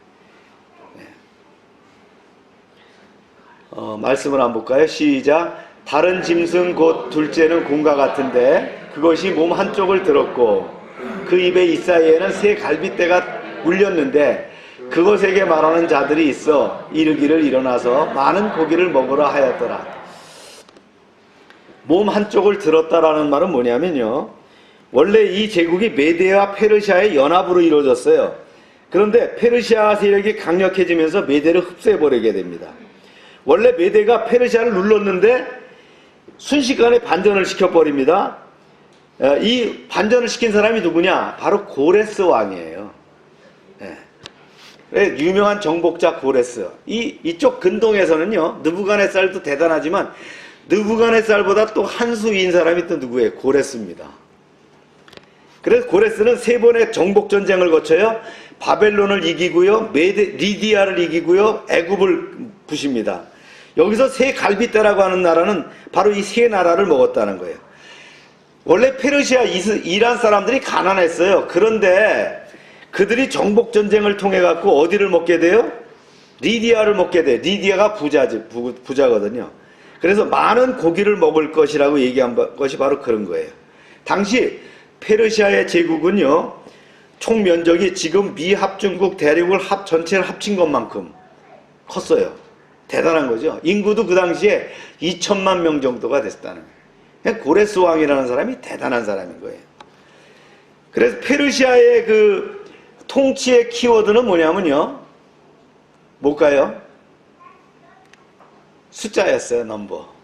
Speaker 2: 말씀을 한번 볼까요? 시작. 다른 짐승 곧 둘째는 곰과 같은데 그것이 몸 한쪽을 들었고 그 입에 이사이에는 새 갈빗대가 물렸는데 그것에게 말하는 자들이 있어 이르기를 일어나서 많은 고기를 먹으라 하였더라. 몸 한쪽을 들었다라는 말은 뭐냐면요. 원래 이 제국이 메데와 페르시아의 연합으로 이루어졌어요. 그런데 페르시아 세력이 강력해지면서 메데를 흡수해버리게 됩니다. 원래 메데가 페르시아를 눌렀는데 순식간에 반전을 시켜버립니다. 이 반전을 시킨 사람이 누구냐? 바로 고레스 왕이에요. 유명한 정복자 고레스. 이쪽 근동에서는요, 느부갓네살도 대단하지만 느부갓네살보다 또 한 수 위인 사람이 또 누구예요? 고레스입니다. 그래서 고레스는 세 번의 정복 전쟁을 거쳐요. 바벨론을 이기고요, 리디아를 이기고요, 애굽을 부십니다. 여기서 세 갈빗대라고 하는 나라는 바로 이 세 나라를 먹었다는 거예요. 원래 페르시아, 이란 사람들이 가난했어요. 그런데 그들이 정복 전쟁을 통해 갖고 어디를 먹게 돼요? 리디아를 먹게 돼요. 리디아가 부자거든요. 그래서 많은 고기를 먹을 것이라고 얘기한 것이 바로 그런 거예요. 당시 페르시아의 제국은요, 총 면적이 지금 미 합중국 대륙을 전체를 합친 것만큼 컸어요. 대단한 거죠. 인구도 그 당시에 2천만 명 정도가 됐다는 거예요. 그냥 고레스 왕이라는 사람이 대단한 사람인 거예요. 그래서 페르시아의 그 통치의 키워드는 뭐냐면요, 뭘까요? 숫자였어요. 넘버.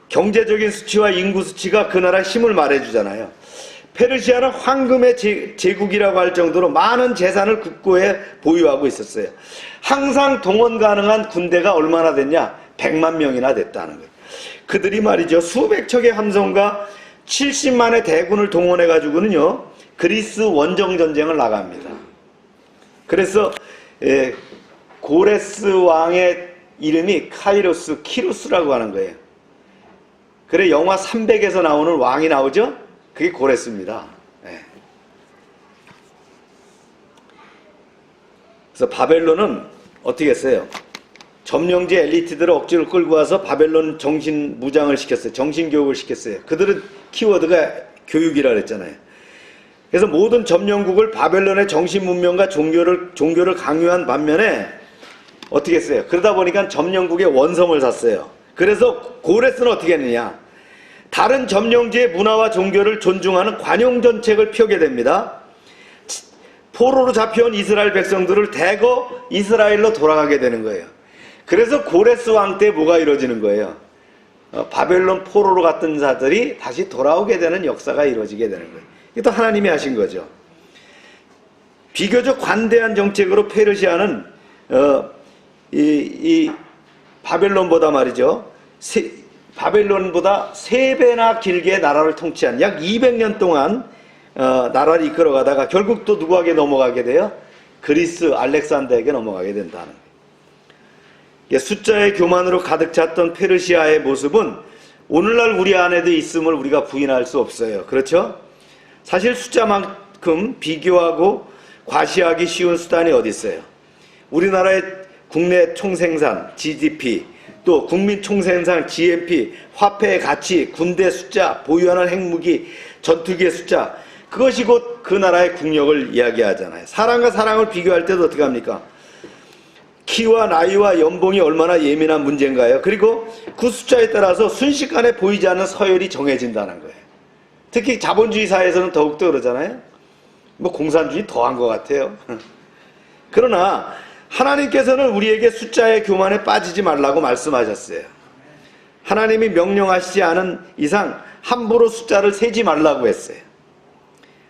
Speaker 2: 경제적인 수치와 인구 수치가 그 나라의 힘을 말해주잖아요. 페르시아는 황금의 제국이라고 할 정도로 많은 재산을 국고에 보유하고 있었어요. 항상 동원 가능한 군대가 얼마나 됐냐? 100만 명이나 됐다는 거예요. 그들이 말이죠, 수백 척의 함선과 70만의 대군을 동원해 가지고는요, 그리스 원정 전쟁을 나갑니다. 그래서 고레스 왕의 이름이 키루스라고 하는 거예요. 그래 영화 300에서 나오는 왕이 나오죠? 그게 고레스입니다. 네. 그래서 바벨론은 어떻게 했어요? 점령지 엘리트들을 억지로 끌고 와서 바벨론 정신 무장을 시켰어요. 정신교육을 시켰어요. 그들은 키워드가 교육이라 그랬잖아요. 그래서 모든 점령국을 바벨론의 정신 문명과 종교를 강요한 반면에 어떻게 했어요? 그러다 보니까 점령국의 원성을 샀어요. 그래서 고레스는 어떻게 했느냐? 다른 점령지의 문화와 종교를 존중하는 관용 정책을 펴게 됩니다. 포로로 잡혀온 이스라엘 백성들을 대거 이스라엘로 돌아가게 되는 거예요. 그래서 고레스 왕 때 뭐가 이루어지는 거예요? 바벨론 포로로 갔던 자들이 다시 돌아오게 되는 역사가 이루어지게 되는 거예요. 이것도 하나님이 하신 거죠. 비교적 관대한 정책으로 페르시아는 이 바벨론보다 말이죠, 바벨론보다 3배나 길게 나라를 통치한 약 200년 동안 나라를 이끌어가다가 결국 또 누구에게 넘어가게 돼요? 그리스 알렉산더에게 넘어가게 된다는 거예요. 숫자의 교만으로 가득 찼던 페르시아의 모습은 오늘날 우리 안에도 있음을 우리가 부인할 수 없어요. 그렇죠? 사실 숫자만큼 비교하고 과시하기 쉬운 수단이 어디 있어요? 우리나라의 국내 총생산 GDP, 또 국민 총생산 GNP, 화폐의 가치, 군대 숫자, 보유하는 핵무기, 전투기의 숫자, 그것이 곧 그 나라의 국력을 이야기하잖아요. 사람과 사람을 비교할 때도 어떻게 합니까? 키와 나이와 연봉이 얼마나 예민한 문제인가요? 그리고 그 숫자에 따라서 순식간에 보이지 않는 서열이 정해진다는 거예요. 특히 자본주의 사회에서는 더욱더 그러잖아요. 뭐 공산주의 더한 것 같아요. 그러나 하나님께서는 우리에게 숫자의 교만에 빠지지 말라고 말씀하셨어요. 하나님이 명령하시지 않은 이상 함부로 숫자를 세지 말라고 했어요.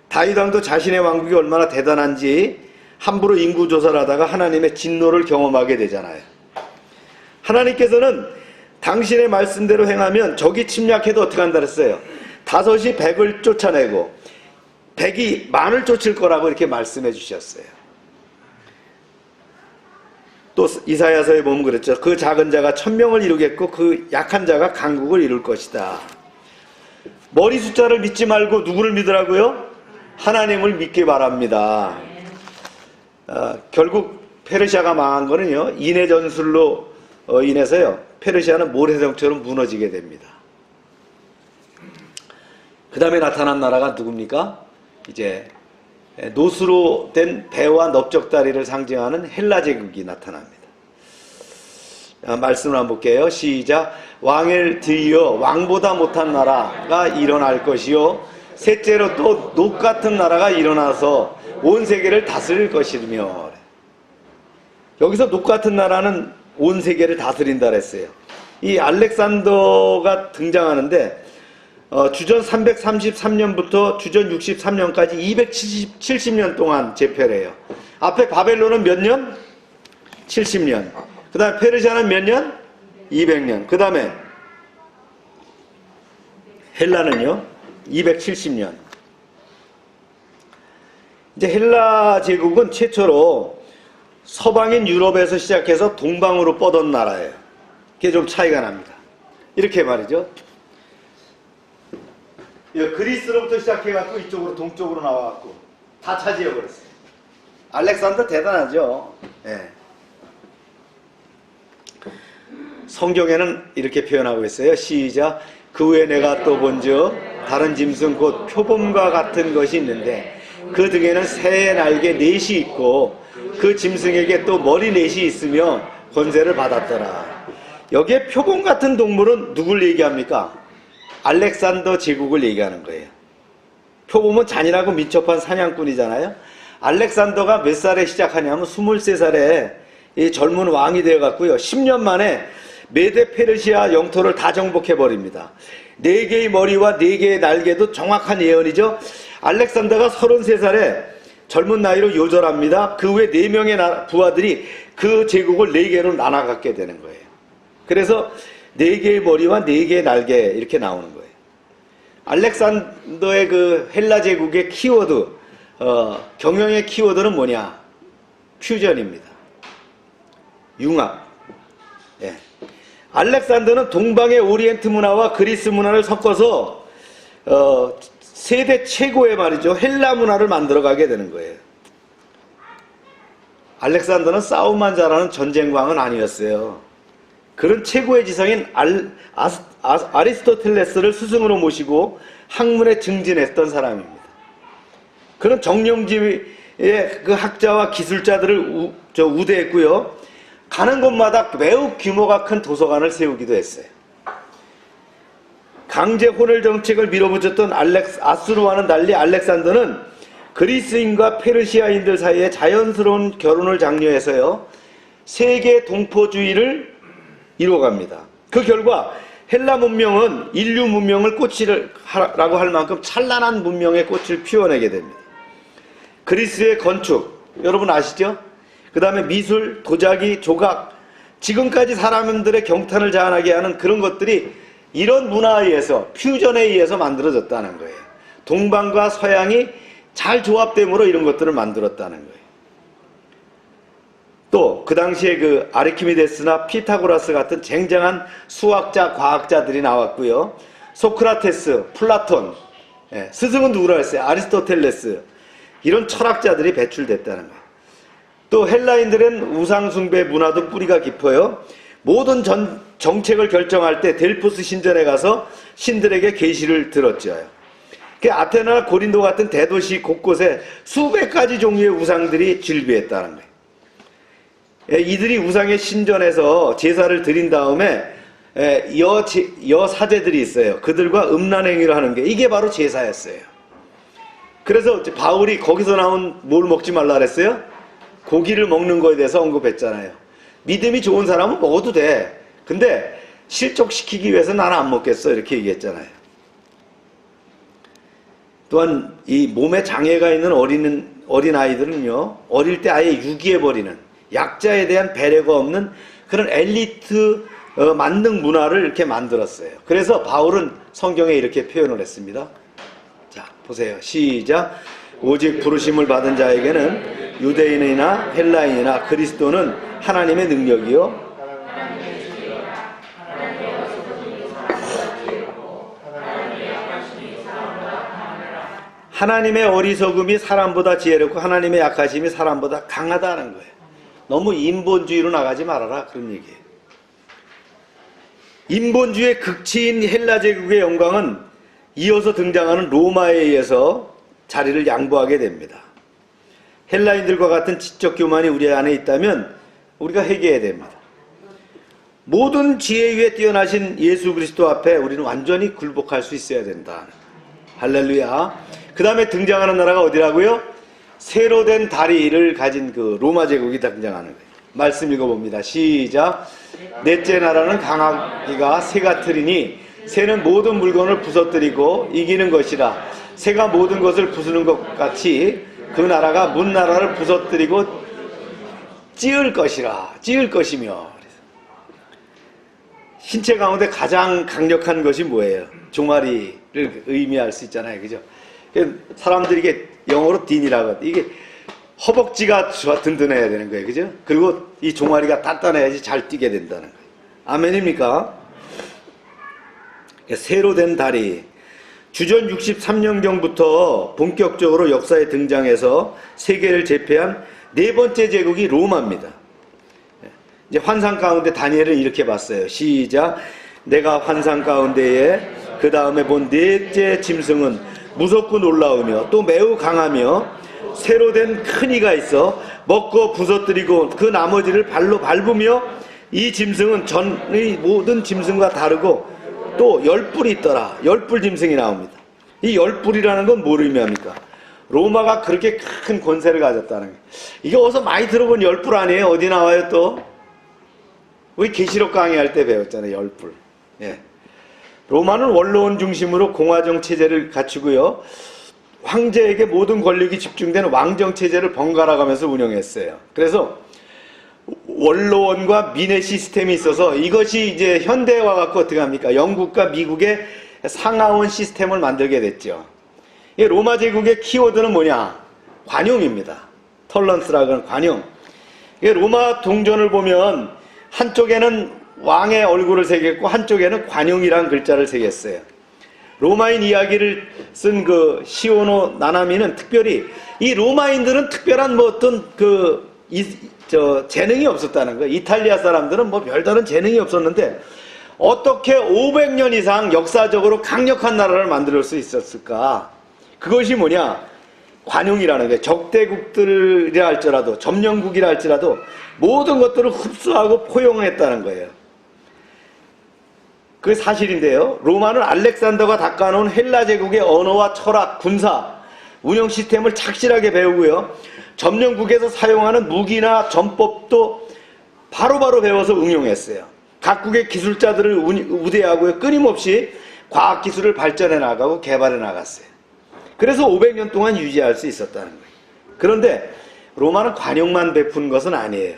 Speaker 2: 다윗 왕도 자신의 왕국이 얼마나 대단한지 함부로 인구조사를 하다가 하나님의 진노를 경험하게 되잖아요. 하나님께서는 당신의 말씀대로 행하면 적이 침략해도 어떻게 한다 그랬어요? 5이 100을 쫓아내고 100이 만을 쫓을 거라고 이렇게 말씀해 주셨어요. 또 이사야서에 보면 그랬죠. 그 작은 자가 1000명을 이루겠고 그 약한 자가 강국을 이룰 것이다. 머리 숫자를 믿지 말고 누구를 믿으라고요? 하나님을 믿기 바랍니다. 결국 페르시아가 망한 거는요, 인해 전술로 인해서요, 페르시아는 모래성처럼 무너지게 됩니다. 그 다음에 나타난 나라가 누굽니까? 이제 노수로 된 배와 넓적다리를 상징하는 헬라 제국이 나타납니다. 말씀을 한번 볼게요. 시작. 왕을 드이어 왕보다 못한 나라가 일어날 것이요, 셋째로 또 녹 같은 나라가 일어나서 온 세계를 다스릴 것이며. 여기서 녹 같은 나라는 온 세계를 다스린다 그랬어요. 이 알렉산더가 등장하는데 주전 333년부터 주전 63년까지 270년 동안 제패를 해요. 앞에 바벨론은 몇 년? 70년. 그 다음에 페르시아는 몇 년? 200년. 그 다음에 헬라는요? 270년. 이제 헬라 제국은 최초로 서방인 유럽에서 시작해서 동방으로 뻗은 나라예요. 그게 좀 차이가 납니다. 이렇게 말이죠. 그리스로부터 시작해갖고 이쪽으로 동쪽으로 나와갖고 다 차지해버렸어요. 알렉산더 대단하죠. 네. 성경에는 이렇게 표현하고 있어요. 시작. 그 후에 내가 또 본즉 다른 짐승 곧 표범과 같은 것이 있는데 그 등에는 새의 날개 넷이 있고 그 짐승에게 또 머리 넷이 있으며 권세를 받았더라. 여기에 표범 같은 동물은 누굴 얘기합니까? 알렉산더 제국을 얘기하는 거예요. 표범은 잔인하고 민첩한 사냥꾼이잖아요. 알렉산더가 몇 살에 시작하냐면 23살에 이 젊은 왕이 되어갔고요. 10년 만에 메데 페르시아 영토를 다 정복해버립니다. 4개의 머리와 4개의 날개도 정확한 예언이죠. 알렉산더가 33살에 젊은 나이로 요절합니다. 그 후에 4명의 부하들이 그 제국을 4개로 나눠갖게 되는 거예요. 그래서 4개의 머리와 4개의 날개 이렇게 나오는 거예요. 알렉산더의 그 헬라 제국의 키워드, 경영의 키워드는 뭐냐? 퓨전입니다. 융합. 예. 알렉산더는 동방의 오리엔트 문화와 그리스 문화를 섞어서 세대 최고의 말이죠. 헬라 문화를 만들어가게 되는 거예요. 알렉산더는 싸움만 잘하는 전쟁광은 아니었어요. 그런 최고의 지성인 아리스토텔레스를 스승으로 모시고 학문에 증진했던 사람입니다. 그런 정령지의 그 학자와 기술자들을 우대했고요. 가는 곳마다 매우 규모가 큰 도서관을 세우기도 했어요. 강제 혼혈 정책을 밀어붙였던 아수르와는 달리 알렉산더는 그리스인과 페르시아인들 사이에 자연스러운 결혼을 장려해서요. 세계 동포주의를 이루어갑니다. 그 결과 헬라 문명은 인류 문명을 꽃이라고 할 만큼 찬란한 문명의 꽃을 피워내게 됩니다. 그리스의 건축, 여러분 아시죠? 그 다음에 미술, 도자기, 조각, 지금까지 사람들의 경탄을 자아나게 하는 그런 것들이 이런 문화에 의해서, 퓨전에 의해서 만들어졌다는 거예요. 동방과 서양이 잘 조합됨으로 이런 것들을 만들었다는 거예요. 또 그 당시에 그 아르키미데스나 피타고라스 같은 쟁쟁한 수학자, 과학자들이 나왔고요. 소크라테스, 플라톤, 스승은 누구라 했어요? 아리스토텔레스. 이런 철학자들이 배출됐다는 거예요. 또 헬라인들은 우상숭배 문화도 뿌리가 깊어요. 모든 정책을 결정할 때 델포스 신전에 가서 신들에게 계시를 들었죠. 아테나나 고린도 같은 대도시 곳곳에 수백 가지 종류의 우상들이 즐비했다는 거예요. 이들이 우상의 신전에서 제사를 드린 다음에 여사제들이 있어요. 그들과 음란행위를 하는 게 이게 바로 제사였어요. 그래서 바울이 거기서 나온 뭘 먹지 말라 그랬어요? 고기를 먹는 거에 대해서 언급했잖아요. 믿음이 좋은 사람은 먹어도 돼. 근데 실족시키기 위해서 나는 안 먹겠어. 이렇게 얘기했잖아요. 또한 이 몸에 장애가 있는 어린 아이들은요. 어릴 때 아예 유기해버리는 약자에 대한 배려가 없는 그런 엘리트 만능 문화를 이렇게 만들었어요. 그래서 바울은 성경에 이렇게 표현을 했습니다. 자, 보세요. 시작. 오직 부르심을 받은 자에게는 유대인이나 헬라인이나 그리스도는 하나님의 능력이요. 하나님의 어리석음이 사람보다 지혜롭고 하나님의 약하심이 사람보다 강하다는 거예요. 너무 인본주의로 나가지 말아라. 그런 얘기예요. 인본주의의 극치인 헬라 제국의 영광은 이어서 등장하는 로마에 의해서 자리를 양보하게 됩니다. 헬라인들과 같은 지적 교만이 우리 안에 있다면 우리가 회개해야 됩니다. 모든 지혜 위에 뛰어나신 예수 그리스도 앞에 우리는 완전히 굴복할 수 있어야 된다. 할렐루야. 그 다음에 등장하는 나라가 어디라고요? 새로 된 다리를 가진 그 로마 제국이 등장하는 거예요. 말씀 읽어봅니다. 시작. 넷째 나라는 강하기가 새가 틀이니 새는 모든 물건을 부서뜨리고 이기는 것이라. 새가 모든 것을 부수는 것 같이 그 나라가 문 나라를 부서뜨리고 찌을 것이라. 찌을 것이며. 신체 가운데 가장 강력한 것이 뭐예요? 종아리를 의미할 수 있잖아요. 그죠? 사람들이 이게 영어로 딘이라고 이게 허벅지가 든든해야 되는 거예요. 그죠? 그리고 이 종아리가 단단해야지 잘 뛰게 된다는 거예요. 아멘입니까? 새로 된 다리. 주전 63년경부터 본격적으로 역사에 등장해서 세계를 제패한 네 번째 제국이 로마입니다. 이제 환상 가운데 다니엘은 이렇게 봤어요. 시작. 내가 환상 가운데에 그 다음에 본 넷째 짐승은 무섭고 놀라우며 또 매우 강하며 새로 된 큰 이가 있어 먹고 부서뜨리고 그 나머지를 발로 밟으며 이 짐승은 전의 모든 짐승과 다르고 또 10뿔이 있더라. 10뿔 짐승이 나옵니다. 이 10뿔이라는 건 뭘 의미합니까? 로마가 그렇게 큰 권세를 가졌다는 거예요. 이게 어디서 많이 들어본 10뿔 아니에요? 어디 나와요 또? 우리 계시록 강의할 때 배웠잖아요. 10뿔. 예. 로마는 원로원 중심으로 공화정 체제를 갖추고요. 황제에게 모든 권력이 집중된 왕정 체제를 번갈아 가면서 운영했어요. 그래서 원로원과 민의 시스템이 있어서 이것이 이제 현대와 갖고 어떻게 합니까? 영국과 미국의 상하원 시스템을 만들게 됐죠. 이 로마 제국의 키워드는 뭐냐? 관용입니다. 톨런스라고 하는 관용. 로마 동전을 보면 한쪽에는 왕의 얼굴을 새겼고 한쪽에는 관용이라는 글자를 새겼어요. 로마인 이야기를 쓴 그 시오노 나나미는 특별히 이 로마인들은 특별한 뭐 어떤 재능이 없었다는 거예요. 이탈리아 사람들은 뭐 별다른 재능이 없었는데 어떻게 500년 이상 역사적으로 강력한 나라를 만들 수 있었을까? 그것이 뭐냐? 관용이라는 거예요. 적대국들이라 할지라도 점령국이라 할지라도 모든 것들을 흡수하고 포용했다는 거예요. 그게 사실인데요. 로마는 알렉산더가 닦아놓은 헬라 제국의 언어와 철학, 군사, 운영 시스템을 착실하게 배우고요. 점령국에서 사용하는 무기나 전법도 바로바로 배워서 응용했어요. 각국의 기술자들을 우대하고요. 끊임없이 과학기술을 발전해 나가고 개발해 나갔어요. 그래서 500년 동안 유지할 수 있었다는 거예요. 그런데 로마는 관용만 베푼 것은 아니에요.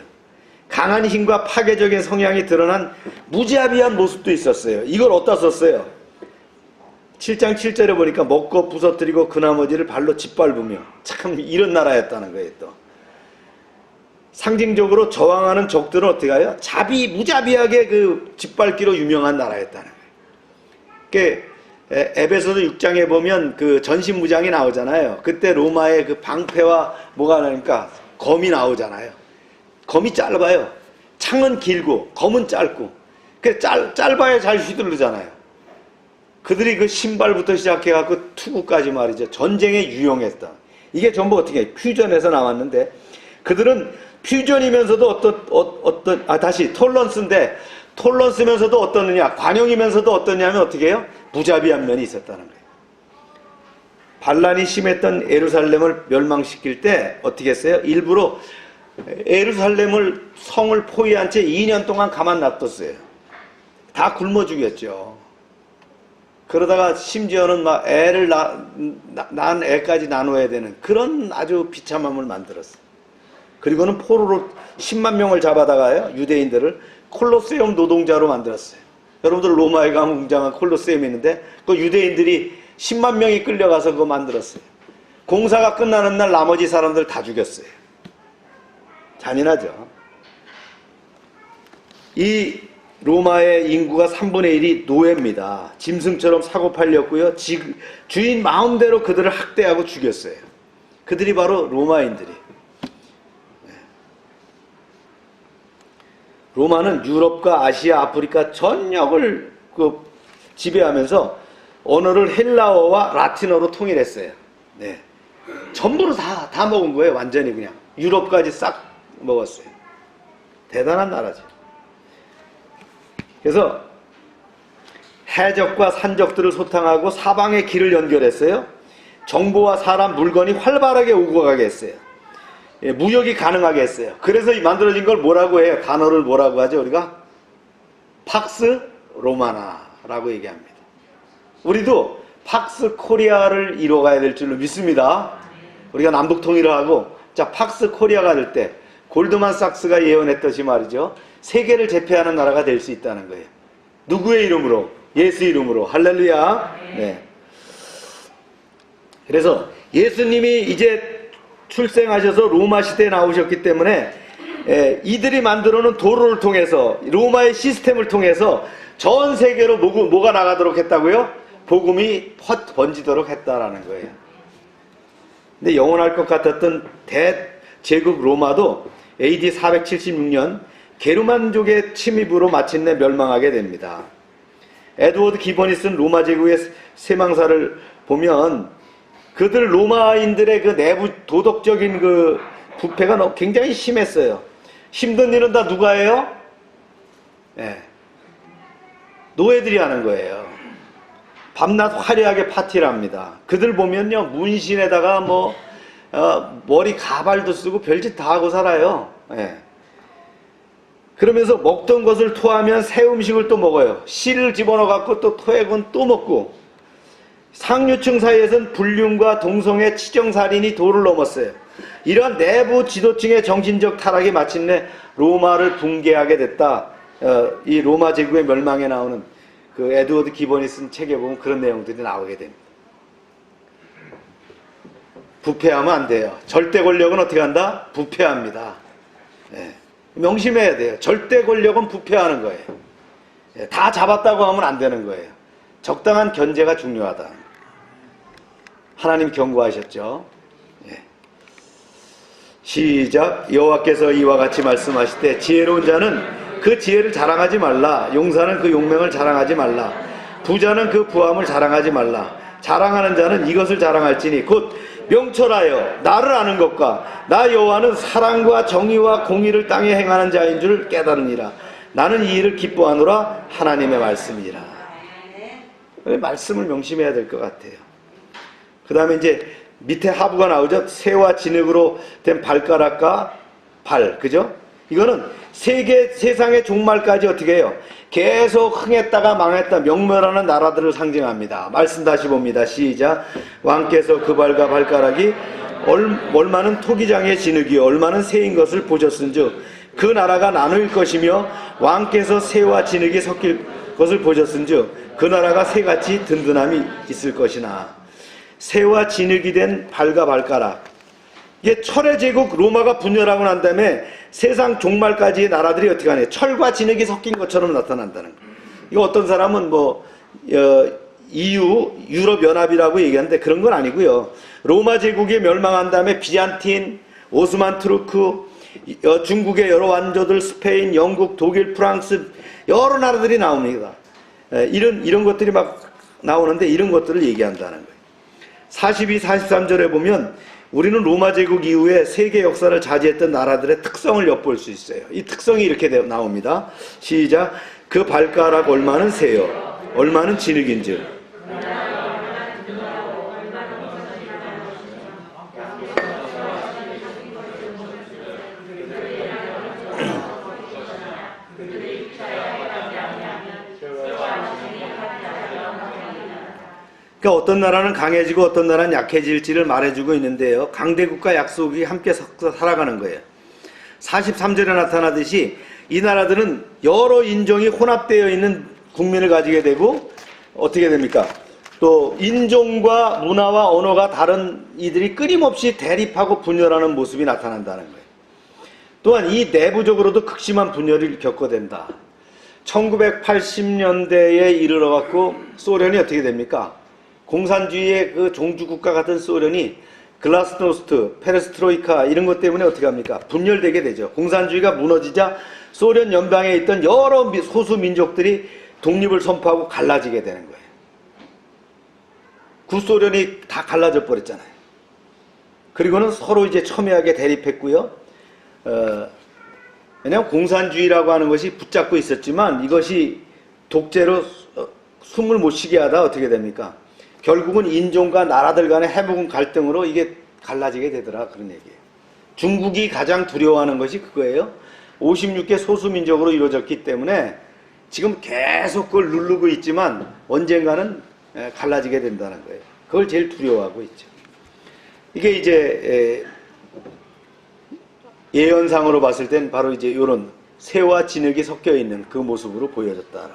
Speaker 2: 강한 힘과 파괴적인 성향이 드러난 무자비한 모습도 있었어요. 이걸 어디다 썼어요? 7장 7절에 보니까 먹고 부서뜨리고 그 나머지를 발로 짓밟으며 참 이런 나라였다는 거예요. 또 상징적으로 저항하는 적들은 어떻게 해요? 무자비하게 그 짓밟기로 유명한 나라였다는 거예요. 에베소서 6장에 보면 그 전신무장이 나오잖아요. 그때 로마의 그 방패와 뭐가 나니까 검이 나오잖아요. 검이 짧아요. 창은 길고 검은 짧고. 짧아야 잘 휘두르잖아요. 그들이 그 신발부터 시작해갖고 투구까지 말이죠. 전쟁에 유용했다. 이게 전부 어떻게 해? 퓨전에서 나왔는데 그들은 퓨전이면서도 다시 톨런스인데 톨런스면서도 어떠느냐? 관용이면서도 어떠냐면 어떻게 해요? 무자비한 면이 있었다는 거예요. 반란이 심했던 예루살렘을 멸망시킬 때 어떻게 했어요? 일부러 예루살렘을 성을 포위한 채 2년 동안 가만 놔뒀어요. 다 굶어 죽였죠. 그러다가 심지어는 막 애를 낳은 애까지 나눠야 되는 그런 아주 비참함을 만들었어요. 그리고는 포로로 10만 명을 잡아다가요, 유대인들을 콜로세움 노동자로 만들었어요. 여러분들 로마에 가면 웅장한 콜로세움이 있는데 그 유대인들이 10만 명이 끌려가서 그거 만들었어요. 공사가 끝나는 날 나머지 사람들 다 죽였어요. 잔인하죠. 이 로마의 인구가 3분의 1이 노예입니다. 짐승처럼 사고 팔렸고요. 주인 마음대로 그들을 학대하고 죽였어요. 그들이 바로 로마인들이. 로마는 유럽과 아시아, 아프리카 전역을 지배하면서 언어를 헬라어와 라틴어로 통일했어요. 네. 전부를 다 먹은 거예요. 완전히 그냥. 유럽까지 싹 먹었어요. 대단한 나라죠. 그래서 해적과 산적들을 소탕하고 사방의 길을 연결했어요. 정보와 사람, 물건이 활발하게 오고 가게 했어요. 무역이 가능하게 했어요. 그래서 만들어진 걸 뭐라고 해요? 단어를 뭐라고 하죠? 우리가 팍스 로마나라고 얘기합니다. 우리도 팍스 코리아를 이뤄가야 될 줄로 믿습니다. 우리가 남북 통일을 하고 자 팍스 코리아가 될 때 골드만삭스가 예언했듯이 말이죠. 세계를 제패하는 나라가 될 수 있다는 거예요. 누구의 이름으로? 예수 이름으로. 할렐루야. 네. 그래서 예수님이 이제 출생하셔서 로마 시대에 나오셨기 때문에 이들이 만들어놓은 도로를 통해서 로마의 시스템을 통해서 전 세계로 뭐가 나가도록 했다고요? 복음이 번지도록 했다라는 거예요. 근데 영원할 것 같았던 대제국 로마도 AD 476년 게르만족의 침입으로 마침내 멸망하게 됩니다. 에드워드 기본이 쓴 로마 제국의 세망사를 보면 그들 로마인들의 그 내부 도덕적인 그 부패가 굉장히 심했어요. 힘든 일은 다 누가 해요? 노예들이 하는 거예요. 밤낮 화려하게 파티를 합니다. 그들 보면요, 문신에다가 머리 가발도 쓰고 별짓 다 하고 살아요. 그러면서 먹던 것을 토하면 새 음식을 또 먹어요. 씨를 집어넣어 갖고 또 토해군 또 먹고. 상류층 사이에서는 불륜과 동성애, 치정살인이 도를 넘었어요. 이러한 내부 지도층의 정신적 타락이 마침내 로마를 붕괴하게 됐다. 이 로마 제국의 멸망에 나오는 그 에드워드 기본이 쓴 책에 보면 그런 내용들이 나오게 됩니다. 부패하면 안 돼요. 절대 권력은 어떻게 한다? 부패합니다. 명심해야 돼요. 절대 권력은 부패하는 거예요. 다 잡았다고 하면 안 되는 거예요. 적당한 견제가 중요하다. 하나님 경고하셨죠. 시작. 여호와께서 이와 같이 말씀하실 때 지혜로운 자는 그 지혜를 자랑하지 말라. 용사는 그 용맹을 자랑하지 말라. 부자는 그 부함을 자랑하지 말라. 자랑하는 자는 이것을 자랑할지니 곧 명철하여 나를 아는 것과 나 여호와는 사랑과 정의와 공의를 땅에 행하는 자인 줄 깨달으니라. 나는 이 일을 기뻐하노라. 하나님의 말씀이라. 말씀을 명심해야 될 것 같아요. 그 다음에 이제 밑에 하부가 나오죠. 새와 진흙으로 된 발가락과 발, 그죠? 이거는 세상의 종말까지 어떻게 해요? 계속 흥했다가 망했다 명멸하는 나라들을 상징합니다. 말씀 다시 봅니다. 시작. 왕께서 그 발과 발가락이 얼마는 토기장의 진흙이요 얼마는 새인 것을 보셨은즉 그 나라가 나눌 것이며 왕께서 새와 진흙이 섞일 것을 보셨은즉 그 나라가 새같이 든든함이 있을 것이나. 새와 진흙이 된 발과 발가락. 이게 철의 제국 로마가 분열하고 난 다음에 세상 종말까지의 나라들이 어떻게 하냐. 철과 진흙이 섞인 것처럼 나타난다는 거예요. 이거 어떤 사람은 EU, 유럽연합이라고 얘기하는데 그런 건 아니고요. 로마 제국이 멸망한 다음에 비잔틴, 오스만 투르크, 중국의 여러 왕조들, 스페인, 영국, 독일, 프랑스 여러 나라들이 나옵니다. 이런 것들이 막 나오는데 이런 것들을 얘기한다는 거예요. 42, 43절에 보면 우리는 로마 제국 이후에 세계 역사를 차지했던 나라들의 특성을 엿볼 수 있어요. 이 특성이 이렇게 나옵니다. 시작. 그 발가락 얼마는 새요 얼마는 진흙인즉. 그러니까 어떤 나라는 강해지고 어떤 나라는 약해질지를 말해주고 있는데요. 강대국과 약소국이 함께 섞어 살아가는 거예요. 43절에 나타나듯이 이 나라들은 여러 인종이 혼합되어 있는 국민을 가지게 되고 어떻게 됩니까? 또 인종과 문화와 언어가 다른 이들이 끊임없이 대립하고 분열하는 모습이 나타난다는 거예요. 또한 이 내부적으로도 극심한 분열을 겪어댄다. 1980년대에 이르러 갖고 소련이 어떻게 됩니까? 공산주의의 그 종주국가 같은 소련이 글라스노스트, 페레스트로이카 이런 것 때문에 어떻게 합니까? 분열되게 되죠. 공산주의가 무너지자 소련 연방에 있던 여러 소수 민족들이 독립을 선포하고 갈라지게 되는 거예요. 구소련이 다 갈라져 버렸잖아요. 그리고는 서로 이제 첨예하게 대립했고요. 왜냐하면 공산주의라고 하는 것이 붙잡고 있었지만 이것이 독재로 숨을 못 쉬게 하다 어떻게 됩니까? 결국은 인종과 나라들 간의 해묵은 갈등으로 이게 갈라지게 되더라 그런 얘기예요. 중국이 가장 두려워하는 것이 그거예요. 56개 소수민족으로 이루어졌기 때문에 지금 계속 그걸 누르고 있지만 언젠가는 갈라지게 된다는 거예요. 그걸 제일 두려워하고 있죠. 이게 이제 예언상으로 봤을 땐 바로 이제 이런 새와 진흙이 섞여 있는 그 모습으로 보여졌다.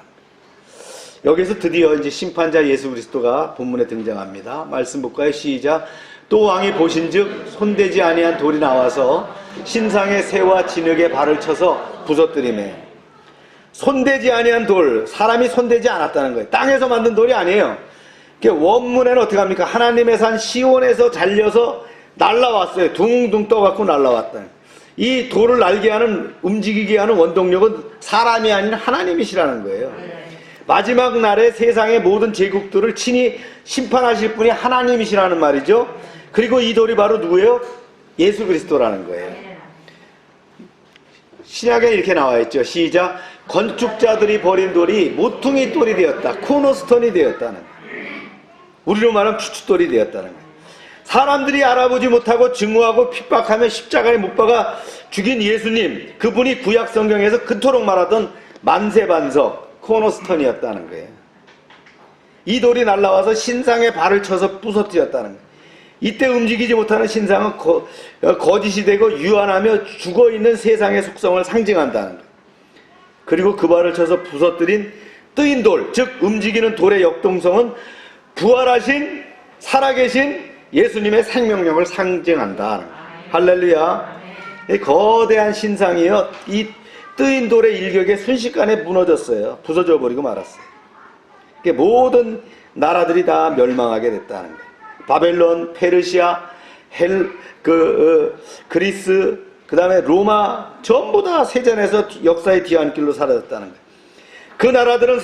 Speaker 2: 여기서 드디어 이제 심판자 예수 그리스도가 본문에 등장합니다. 말씀 볼까요? 시작. 또 왕이 보신즉 손대지 아니한 돌이 나와서 신상의 새와 진흙에 발을 쳐서 부서뜨리매. 손대지 아니한 돌, 사람이 손대지 않았다는 거예요. 땅에서 만든 돌이 아니에요. 원문에는 어떻게 합니까? 하나님의 산 시온에서 잘려서 날라왔어요. 둥둥 떠갖고 날라왔다. 이 돌을 날게 하는, 움직이게 하는 원동력은 사람이 아닌 하나님이시라는 거예요. 마지막 날에 세상의 모든 제국들을 친히 심판하실 분이 하나님이시라는 말이죠. 그리고 이 돌이 바로 누구예요? 예수 그리스도라는 거예요. 신약에 이렇게 나와 있죠. 시작. 건축자들이 버린 돌이 모퉁이 돌이 되었다. 코너스톤이 되었다는, 우리로 말하면 추춧돌이 되었다는 거예요. 사람들이 알아보지 못하고 증오하고 핍박하며 십자가에 못 박아 죽인 예수님, 그분이 구약 성경에서 그토록 말하던 만세반석 코너스톤이었다는 거예요. 이 돌이 날라와서 신상의 발을 쳐서 부서뜨렸다는 거예요. 이때 움직이지 못하는 신상은 거짓이 되고 유한하며 죽어있는 세상의 속성을 상징한다는 거예요. 그리고 그 발을 쳐서 부서뜨린 뜨인 돌, 즉 움직이는 돌의 역동성은 부활하신 살아계신 예수님의 생명력을 상징한다. 할렐루야. 이 거대한 신상이요, 이 뜨인 돌의 일격에 순식간에 무너졌어요. 부서져 버리고 말았어요. 모든 나라들이 다 멸망하게 됐다는 거예요. 바벨론, 페르시아, 그리스, 그 다음에 로마, 전부 다 세전에서 역사의 뒤안길로 사라졌다는 거예요. 그 나라들은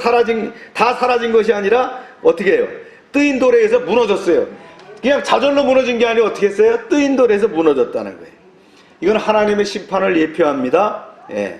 Speaker 2: 다 사라진 것이 아니라 어떻게 해요? 뜨인 돌에 의해서 무너졌어요. 그냥 자절로 무너진 게 아니라 어떻게 했어요? 뜨인 돌에서 무너졌다는 거예요. 이건 하나님의 심판을 예표합니다. 예.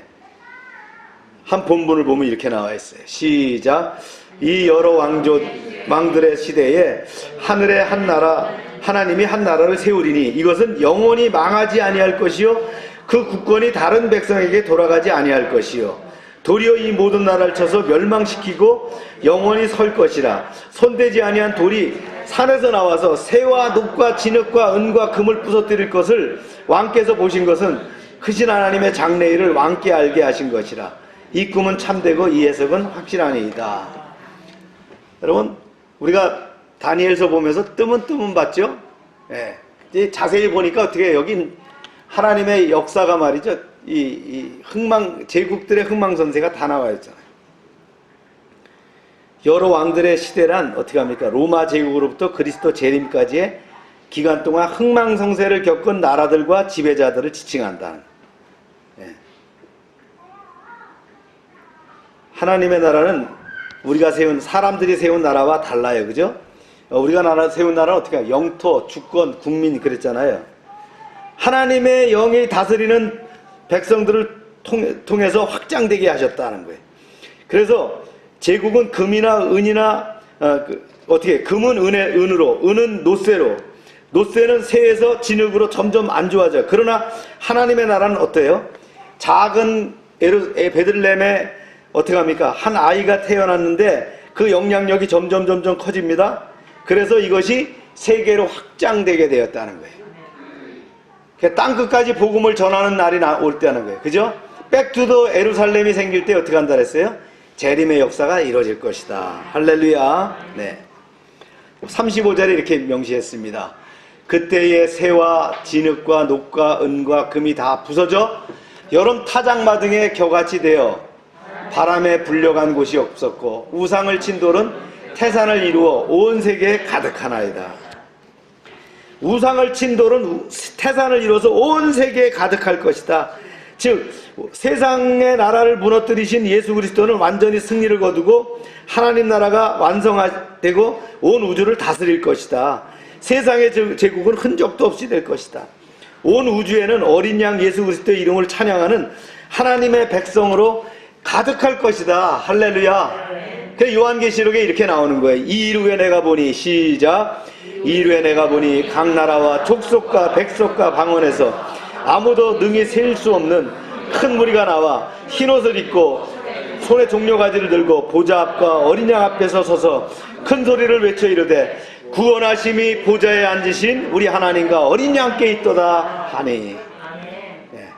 Speaker 2: 한 본문을 보면 이렇게 나와 있어요. 시작. 이 여러 왕들의 시대에 하늘의 한 나라, 하나님이 한 나라를 세우리니 이것은 영원히 망하지 아니할 것이요 그 국권이 다른 백성에게 돌아가지 아니할 것이요 도리어 이 모든 나라를 쳐서 멸망시키고 영원히 설 것이라. 손대지 아니한 돌이 산에서 나와서 새와 녹과 진흙과 은과 금을 부서뜨릴 것을 왕께서 보신 것은 크신 하나님의 장래일을 왕께 알게 하신 것이라. 이 꿈은 참되고 이 해석은 확실하니이다. 여러분, 우리가 다니엘서 보면서 뜨문뜨문 봤죠? 예. 이제 자세히 보니까 어떻게 여긴 하나님의 역사가 말이죠. 이 제국들의 흥망선세가 다 나와 있잖아요. 여러 왕들의 시대란 어떻게 합니까? 로마 제국으로부터 그리스도 재림까지의 기간 동안 흥망성쇠를 겪은 나라들과 지배자들을 지칭한다. 예. 하나님의 나라는 우리가 사람들이 세운 나라와 달라요. 그죠? 우리가 세운 나라는 어떻게 해요? 영토, 주권, 국민 그랬잖아요. 하나님의 영이 다스리는 백성들을 통해서 확장되게 하셨다는 거예요. 그래서 제국은 금이나 은이나 금은 은으로, 은은 노쇠로, 노쇠는 새에서 진흙으로 점점 안 좋아져요. 그러나 하나님의 나라는 어때요? 작은 베들레헴에 어떻게 합니까? 한 아이가 태어났는데 그 영향력이 점점 커집니다. 그래서 이것이 세계로 확장되게 되었다는 거예요. 땅끝까지 복음을 전하는 날이 올 때는 거예요. 그죠? 백투더 예루살렘이 생길 때 어떻게 한다 그랬어요? 재림의 역사가 이루어질 것이다. 할렐루야. 네. 35절에 이렇게 명시했습니다. 그때의 새와 진흙과 녹과 은과 금이 다 부서져 여름 타작마등에 겨같이 되어 바람에 불려간 곳이 없었고 우상을 친 돌은 태산을 이루어 온 세계에 가득하나이다. 우상을 친 돌은 태산을 이루어서 온 세계에 가득할 것이다. 즉 세상의 나라를 무너뜨리신 예수 그리스도는 완전히 승리를 거두고 하나님 나라가 완성되고 온 우주를 다스릴 것이다. 세상의 제국은 흔적도 없이 될 것이다. 온 우주에는 어린 양 예수 그리스도의 이름을 찬양하는 하나님의 백성으로 가득할 것이다. 할렐루야. 그 요한계시록에 이렇게 나오는 거예요. 이 일 후에 내가 보니 시작. 이 일 후에 내가 보니 각 나라와 족속과 백속과 방언에서 아무도 능히 셀 수 없는 큰 무리가 나와 흰옷을 입고 손에 종려가지를 들고 보좌 앞과 어린 양 앞에서 서서 큰 소리를 외쳐 이르되 구원하심이 보좌에 앉으신 우리 하나님과 어린 양께 있도다 하니. 네.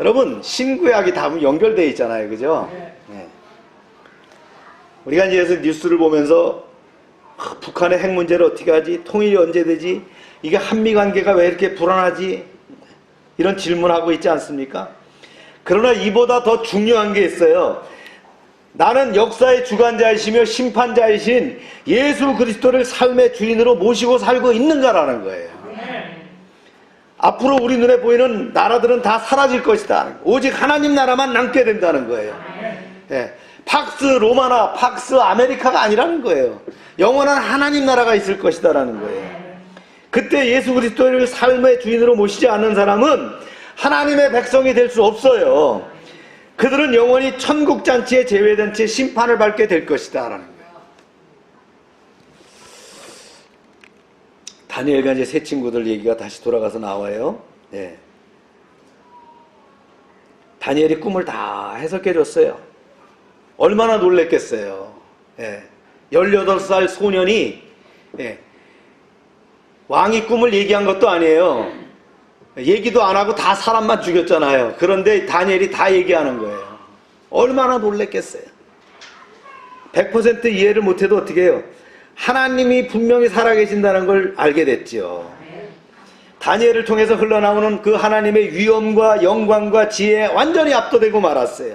Speaker 2: 여러분 신구약이 다 연결되어 있잖아요. 그죠? 네. 우리가 이제 뉴스를 보면서 북한의 핵 문제를 어떻게 하지? 통일이 언제 되지? 이게 한미관계가 왜 이렇게 불안하지? 이런 질문하고 있지 않습니까? 그러나 이보다 더 중요한 게 있어요. 나는 역사의 주관자이시며 심판자이신 예수 그리스도를 삶의 주인으로 모시고 살고 있는가라는 거예요. 앞으로 우리 눈에 보이는 나라들은 다 사라질 것이다. 오직 하나님 나라만 남게 된다는 거예요. 예. 팍스 로마나 팍스 아메리카가 아니라는 거예요. 영원한 하나님 나라가 있을 것이다라는 거예요. 그때 예수 그리스도를 삶의 주인으로 모시지 않는 사람은 하나님의 백성이 될 수 없어요. 그들은 영원히 천국 잔치에 제외된 채 심판을 받게 될 것이다라는 거예요. 다니엘과 이제 세 친구들 얘기가 다시 돌아가서 나와요. 예. 다니엘이 꿈을 다 해석해 줬어요. 얼마나 놀랬겠어요. 예. 18살 소년이 왕이 꿈을 얘기한 것도 아니에요. 얘기도 안 하고 다 사람만 죽였잖아요. 그런데 다니엘이 다 얘기하는 거예요. 얼마나 놀랬겠어요. 100% 이해를 못해도 어떻게 해요? 하나님이 분명히 살아계신다는 걸 알게 됐죠. 다니엘을 통해서 흘러나오는 그 하나님의 위엄과 영광과 지혜에 완전히 압도되고 말았어요.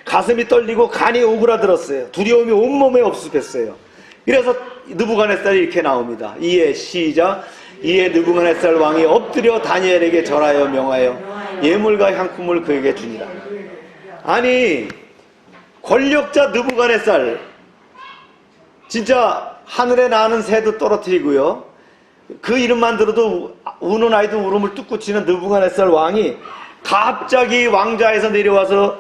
Speaker 2: 가슴이 떨리고 간이 오그라들었어요. 두려움이 온몸에 엄습했어요. 이래서 느부갓네살이 이렇게 나옵니다. 이에 시작. 이에 느부갓네살 왕이 엎드려 다니엘에게 절하여 명하여 예물과 향품을 그에게 주니라. 아니, 권력자 느부갓네살, 진짜 하늘에 나는 새도 떨어뜨리고요, 그 이름만 들어도 우는 아이도 울음을 뚝 치는 느부갓네살 왕이 갑자기 왕좌에서 내려와서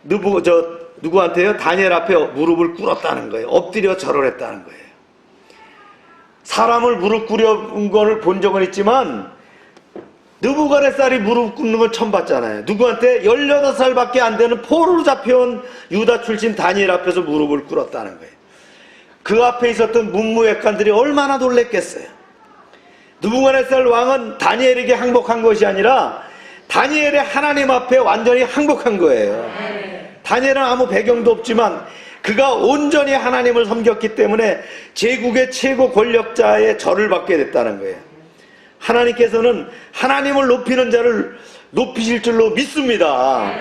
Speaker 2: 누구한테요? 다니엘 앞에 무릎을 꿇었다는 거예요. 엎드려 절을 했다는 거예요. 사람을 무릎 꿇은 거를 본 적은 있지만 느부갓네살이 무릎 꿇는 건 처음 봤잖아요. 누구한테? 18살밖에 안 되는 포로로 잡혀온 유다 출신 다니엘 앞에서 무릎을 꿇었다는 거예요. 그 앞에 있었던 문무백관들이 얼마나 놀랬겠어요. 느부갓네살 왕은 다니엘에게 항복한 것이 아니라 다니엘의 하나님 앞에 완전히 항복한 거예요. 다니엘은 아무 배경도 없지만 그가 온전히 하나님을 섬겼기 때문에 제국의 최고 권력자의 절을 받게 됐다는 거예요. 하나님께서는 하나님을 높이는 자를 높이실 줄로 믿습니다.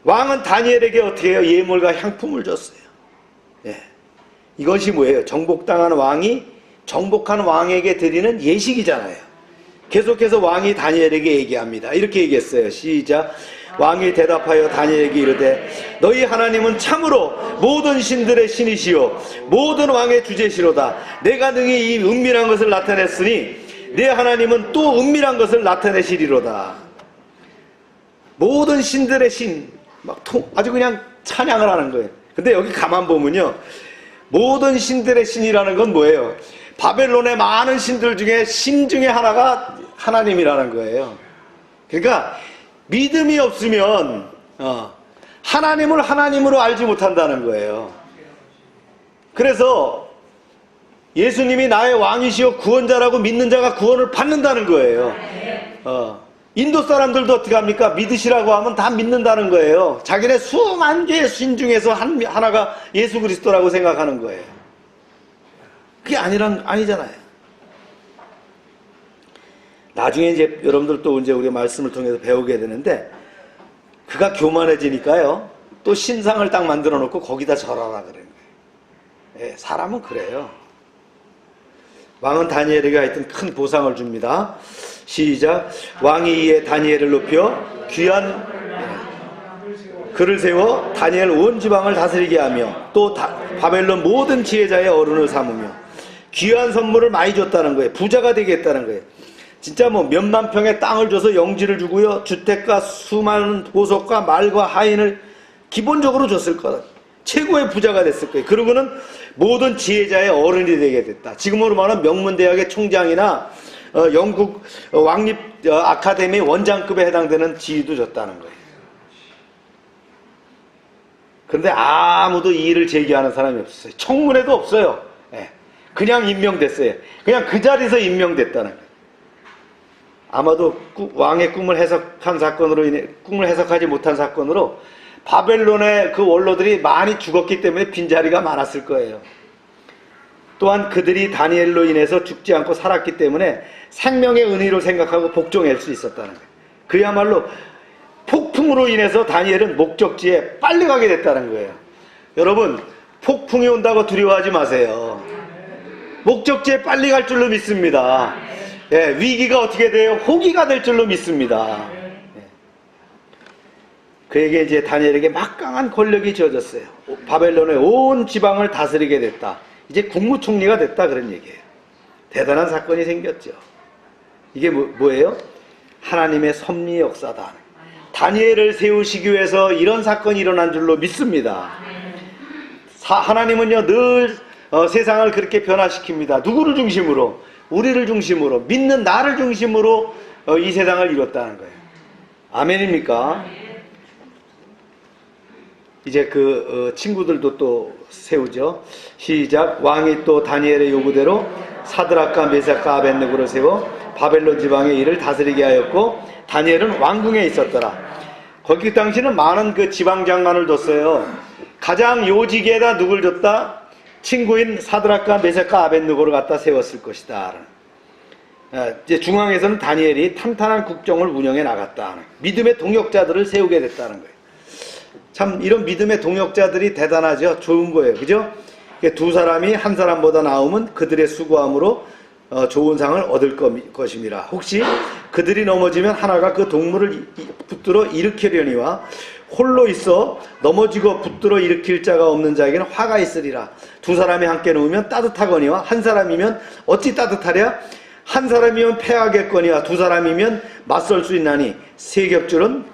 Speaker 2: 왕은 다니엘에게 어떻게 해요? 예물과 향품을 줬어요. 예. 이것이 뭐예요? 정복당한 왕이 정복한 왕에게 드리는 예식이잖아요. 계속해서 왕이 다니엘에게 얘기합니다. 이렇게 얘기했어요. 시작. 왕이 대답하여 다니엘에게 이르되 너희 하나님은 참으로 모든 신들의 신이시요 모든 왕의 주제시로다. 내가 능히 이 은밀한 것을 나타냈으니 내 하나님은 또 은밀한 것을 나타내시리로다. 모든 신들의 신, 아주 그냥 찬양을 하는 거예요. 근데 여기 가만 보면요, 모든 신들의 신이라는 건 뭐예요? 바벨론의 많은 신들 중에 신 중에 하나가 하나님이라는 거예요. 그러니까 믿음이 없으면 하나님을 하나님으로 알지 못한다는 거예요. 그래서 예수님이 나의 왕이시오 구원자라고 믿는 자가 구원을 받는다는 거예요. 인도 사람들도 어떻게 합니까? 믿으시라고 하면 다 믿는다는 거예요. 자기네 수만 개의 신 중에서 하나가 예수 그리스도라고 생각하는 거예요. 그게 아니잖아요. 나중에 이제 여러분들도 이제 우리 말씀을 통해서 배우게 되는데, 그가 교만해지니까요, 또 신상을 딱 만들어 놓고 거기다 절하라 그러는 거예요. 예, 사람은 그래요. 왕은 다니엘에게 하여튼 큰 보상을 줍니다. 시작. 왕이 이에 다니엘을 높여 귀한 그를 세워 다니엘 온 지방을 다스리게 하며 또 바벨론 모든 지혜자의 어른을 삼으며 귀한 선물을 많이 줬다는 거예요. 부자가 되게 했다는 거예요. 진짜 뭐 몇만 평의 땅을 줘서 영지를 주고요, 주택과 수많은 보석과 말과 하인을 기본적으로 줬을 거다. 최고의 부자가 됐을 거예요. 그러고는 모든 지혜자의 어른이 되게 됐다. 지금으로 말하면 명문대학의 총장이나 영국 왕립 아카데미 원장급에 해당되는 지위도 줬다는 거예요. 그런데 아무도 이 일을 제기하는 사람이 없었어요. 청문회도 없어요. 그냥 임명됐어요. 그냥 그 자리에서 임명됐다는 거예요. 아마도 왕의 꿈을 해석한 사건으로 인해, 꿈을 해석하지 못한 사건으로 바벨론의 그 원로들이 많이 죽었기 때문에 빈자리가 많았을 거예요. 또한 그들이 다니엘로 인해서 죽지 않고 살았기 때문에 생명의 은혜로 생각하고 복종할 수 있었다는 거예요. 그야말로 폭풍으로 인해서 다니엘은 목적지에 빨리 가게 됐다는 거예요. 여러분, 폭풍이 온다고 두려워하지 마세요. 목적지에 빨리 갈 줄로 믿습니다. 위기가 어떻게 돼요? 호기가 될 줄로 믿습니다. 그에게 이제 다니엘에게 막강한 권력이 주어졌어요. 바벨론의 온 지방을 다스리게 됐다. 이제 국무총리가 됐다 그런 얘기예요. 대단한 사건이 생겼죠. 이게 뭐예요? 하나님의 섭리 역사다. 다니엘을 세우시기 위해서 이런 사건이 일어난 줄로 믿습니다. 하나님은요 늘 세상을 그렇게 변화시킵니다. 누구를 중심으로? 우리를 중심으로, 믿는 나를 중심으로 이 세상을 이뤘다는 거예요. 아멘입니까? 이제 친구들도 또 세우죠. 시작. 왕이 또 다니엘의 요구대로 사드락과 메삭과 아벳느고를 세워 바벨론 지방의 일을 다스리게 하였고, 다니엘은 왕궁에 있었더라. 거기 당시는 많은 그 지방 장관을 뒀어요. 가장 요직에다 누굴 줬다? 친구인 사드락과 메삭과 아벳느고를 갖다 세웠을 것이다. 이제 중앙에서는 다니엘이 탄탄한 국정을 운영해 나갔다. 믿음의 동역자들을 세우게 됐다는 거예요. 참 이런 믿음의 동역자들이 대단하죠. 좋은 거예요. 그죠? 두 사람이 한 사람보다 나오면 그들의 수고함으로 좋은 상을 얻을 것임이라. 혹시 그들이 넘어지면 하나가 그 동물을 붙들어 일으키려니와 홀로 있어 넘어지고 붙들어 일으킬 자가 없는 자에게는 화가 있으리라. 두 사람이 함께 놓으면 따뜻하거니와 한 사람이면 어찌 따뜻하랴? 한 사람이면 패하겠거니와 두 사람이면 맞설 수 있나니 세 겹줄은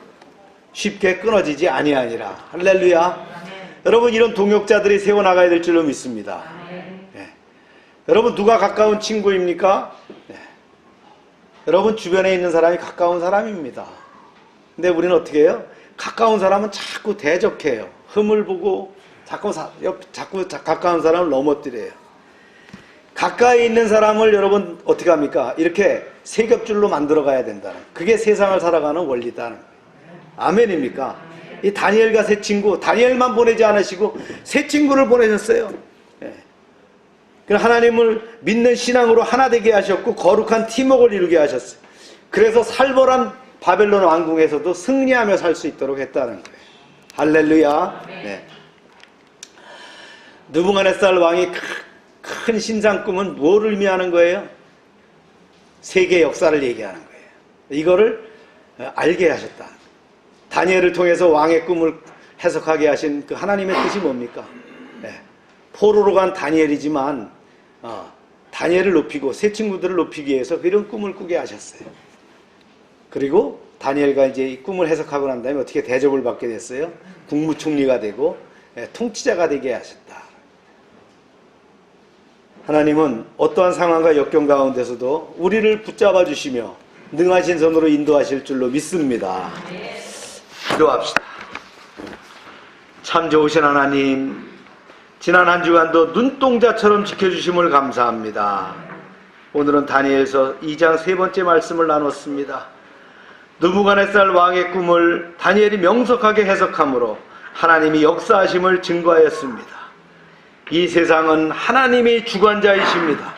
Speaker 2: 쉽게 끊어지지 아니하니라. 할렐루야. 여러분 이런 동역자들이 세워나가야 될 줄로 믿습니다. 네. 여러분 누가 가까운 친구입니까? 네. 여러분 주변에 있는 사람이 가까운 사람입니다. 근데 우리는 어떻게 해요? 가까운 사람은 자꾸 대적해요. 흠을 보고 자꾸 가까운 사람을 넘어뜨려요. 가까이 있는 사람을 여러분 어떻게 합니까? 이렇게 세 겹줄로 만들어 가야 된다는, 그게 세상을 살아가는 원리다는 거예요. 아멘입니까? 이 다니엘과 세 친구, 다니엘만 보내지 않으시고 세 친구를 보내셨어요. 예. 하나님을 믿는 신앙으로 하나 되게 하셨고 거룩한 팀워크를 이루게 하셨어요. 그래서 살벌한 바벨론 왕궁에서도 승리하며 살 수 있도록 했다는 거예요. 할렐루야. 네. 느부갓네살 왕이 큰 신상 꿈은 뭐를 의미하는 거예요? 세계 역사를 얘기하는 거예요. 이거를 알게 하셨다. 다니엘을 통해서 왕의 꿈을 해석하게 하신 그 하나님의 뜻이 뭡니까? 네. 포로로 간 다니엘이지만 다니엘을 높이고 세 친구들을 높이기 위해서 이런 꿈을 꾸게 하셨어요. 그리고 다니엘과 이제 이 꿈을 해석하고 난 다음에 어떻게 대접을 받게 됐어요? 국무총리가 되고 통치자가 되게 하셨다. 하나님은 어떠한 상황과 역경 가운데서도 우리를 붙잡아 주시며 능하신 손으로 인도하실 줄로 믿습니다. 기도합시다. 참 좋으신 하나님, 지난 한 주간도 눈동자처럼 지켜주심을 감사합니다. 오늘은 다니엘서 2장 3번째 말씀을 나눴습니다. 느부갓네살 왕의 꿈을 다니엘이 명석하게 해석함으로 하나님이 역사하심을 증거하였습니다. 이 세상은 하나님이 주관자이십니다.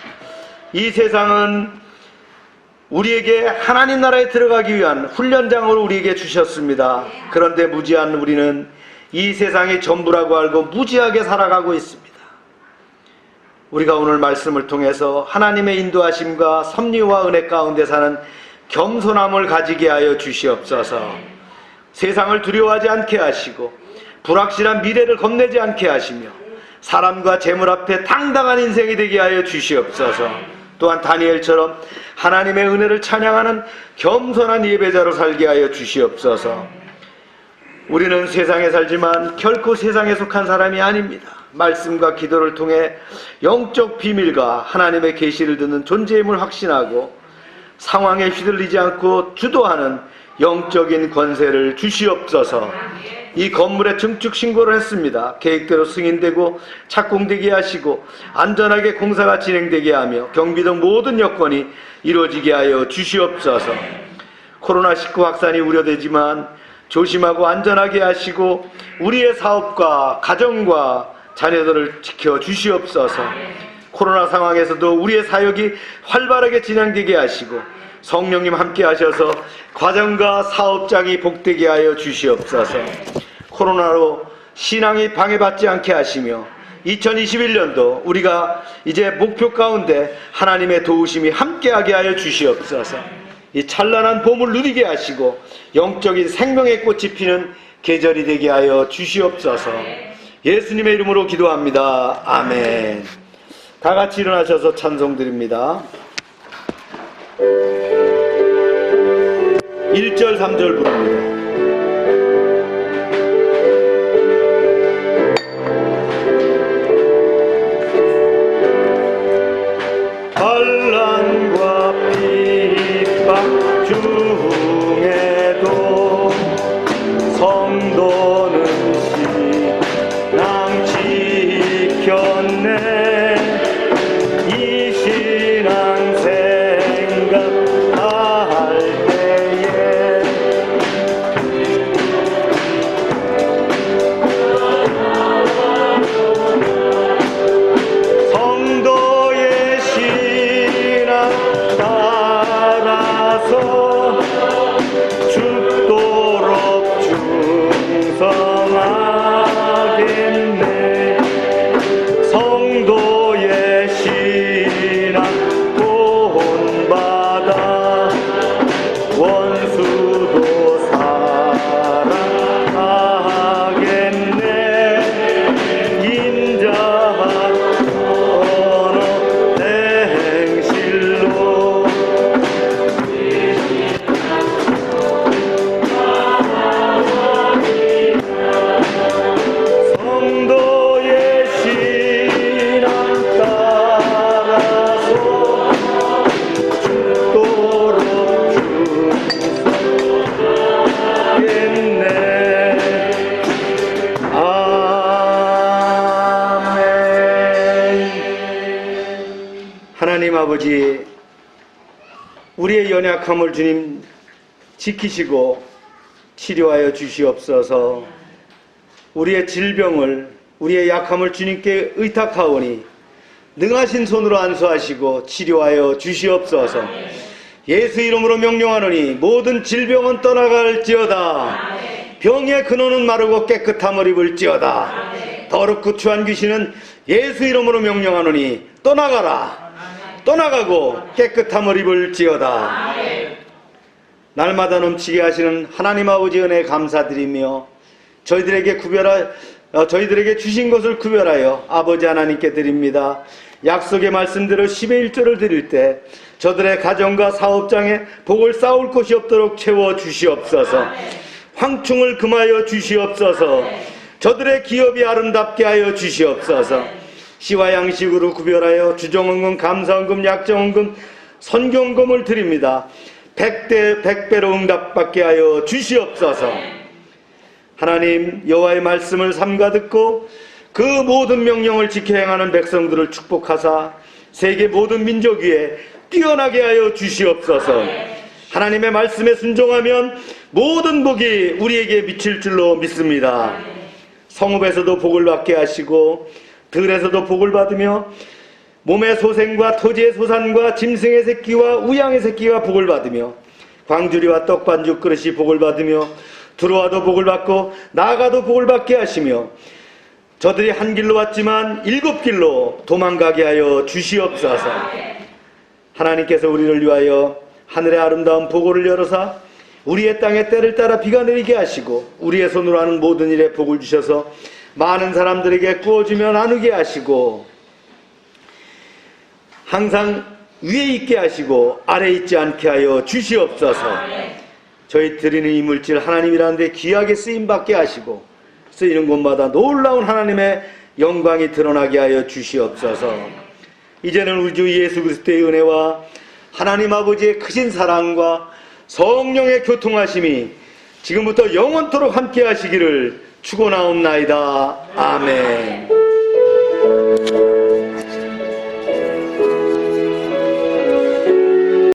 Speaker 2: 이 세상은 우리에게 하나님 나라에 들어가기 위한 훈련장을 우리에게 주셨습니다. 그런데 무지한 우리는 이 세상이 전부라고 알고 무지하게 살아가고 있습니다. 우리가 오늘 말씀을 통해서 하나님의 인도하심과 섭리와 은혜 가운데 사는 겸손함을 가지게 하여 주시옵소서. 세상을 두려워하지 않게 하시고 불확실한 미래를 겁내지 않게 하시며 사람과 재물 앞에 당당한 인생이 되게 하여 주시옵소서. 또한 다니엘처럼 하나님의 은혜를 찬양하는 겸손한 예배자로 살게 하여 주시옵소서. 우리는 세상에 살지만 결코 세상에 속한 사람이 아닙니다. 말씀과 기도를 통해 영적 비밀과 하나님의 계시를 듣는 존재임을 확신하고 상황에 휘둘리지 않고 주도하는 영적인 권세를 주시옵소서. 이 건물에 증축 신고를 했습니다. 계획대로 승인되고 착공되게 하시고 안전하게 공사가 진행되게 하며 경비 등 모든 여건이 이루어지게 하여 주시옵소서. 코로나19 확산이 우려되지만 조심하고 안전하게 하시고 우리의 사업과 가정과 자녀들을 지켜 주시옵소서. 코로나 상황에서도 우리의 사역이 활발하게 진행되게 하시고 성령님 함께 하셔서 과정과 사업장이 복되게 하여 주시옵소서. 코로나로 신앙이 방해받지 않게 하시며 2021년도 우리가 이제 목표 가운데 하나님의 도우심이 함께하게 하여 주시옵소서. 이 찬란한 봄을 누리게 하시고 영적인 생명의 꽃이 피는 계절이 되게 하여 주시옵소서. 예수님의 이름으로 기도합니다. 아멘. 다 같이 일어나셔서 찬송 드립니다. 1절 3절 부릅니다. 환난과 핍박 중에도 성도는 신앙 지켰네. 이 신앙 생각할 때에 성도의 신앙 따라서 죽도록 충성하겠네. 성도의 신앙 본받아 원수도 사랑하겠네. 인자한 언어 행실로 성도의 신앙 따라서 죽도록 충성하겠네. 아멘. 하나님 아버지, 우리의 연약함을 주님 지키시고 치료하여 주시옵소서. 우리의 질병을, 우리의 약함을 주님께 의탁하오니 능하신 손으로 안수하시고 치료하여 주시옵소서. 예수 이름으로 명령하노니 모든 질병은 떠나갈지어다. 병의 근원은 마르고 깨끗함을 입을지어다. 더럽고 추한 귀신은 예수 이름으로 명령하노니 떠나가라. 떠나가고 깨끗함을 입을지어다. 날마다 넘치게 하시는 하나님 아버지 은혜 감사드리며 저희들에게 주신 것을 구별하여 아버지 하나님께 드립니다. 약속의 말씀대로 10의 1조를 드릴 때 저들의 가정과 사업장에 복을 쌓을 곳이 없도록 채워 주시옵소서. 황충을 금하여 주시옵소서. 저들의 기업이 아름답게 하여 주시옵소서. 시와 양식으로 구별하여 주정헌금, 감사헌금, 약정헌금, 선경금을 드립니다. 100배로 응답받게 하여 주시옵소서. 하나님, 여호와의 말씀을 삼가 듣고 그 모든 명령을 지켜 행하는 백성들을 축복하사 세계 모든 민족 위에 뛰어나게 하여 주시옵소서. 하나님의 말씀에 순종하면 모든 복이 우리에게 미칠 줄로 믿습니다. 성읍에서도 복을 받게 하시고 들에서도 복을 받으며 몸의 소생과 토지의 소산과 짐승의 새끼와 우양의 새끼가 복을 받으며 광주리와 떡반죽 그릇이 복을 받으며 들어와도 복을 받고 나가도 복을 받게 하시며 저들이 한 길로 왔지만 7길로 도망가게 하여 주시옵소서. 하나님께서 우리를 위하여 하늘의 아름다운 보고를 열어사 우리의 땅에 때를 따라 비가 내리게 하시고 우리의 손으로 하는 모든 일에 복을 주셔서 많은 사람들에게 구워주며 나누게 하시고 항상 위에 있게 하시고 아래에 있지 않게 하여 주시옵소서. 저희 드리는 이 물질 하나님이라는 데 귀하게 쓰임받게 하시고 쓰이는 곳마다 놀라운 하나님의 영광이 드러나게 하여 주시옵소서. 이제는 우리 주 예수 그리스도의 은혜와 하나님 아버지의 크신 사랑과 성령의 교통하심이 지금부터 영원토록 함께 하시기를 축원하옵나이다. 아멘.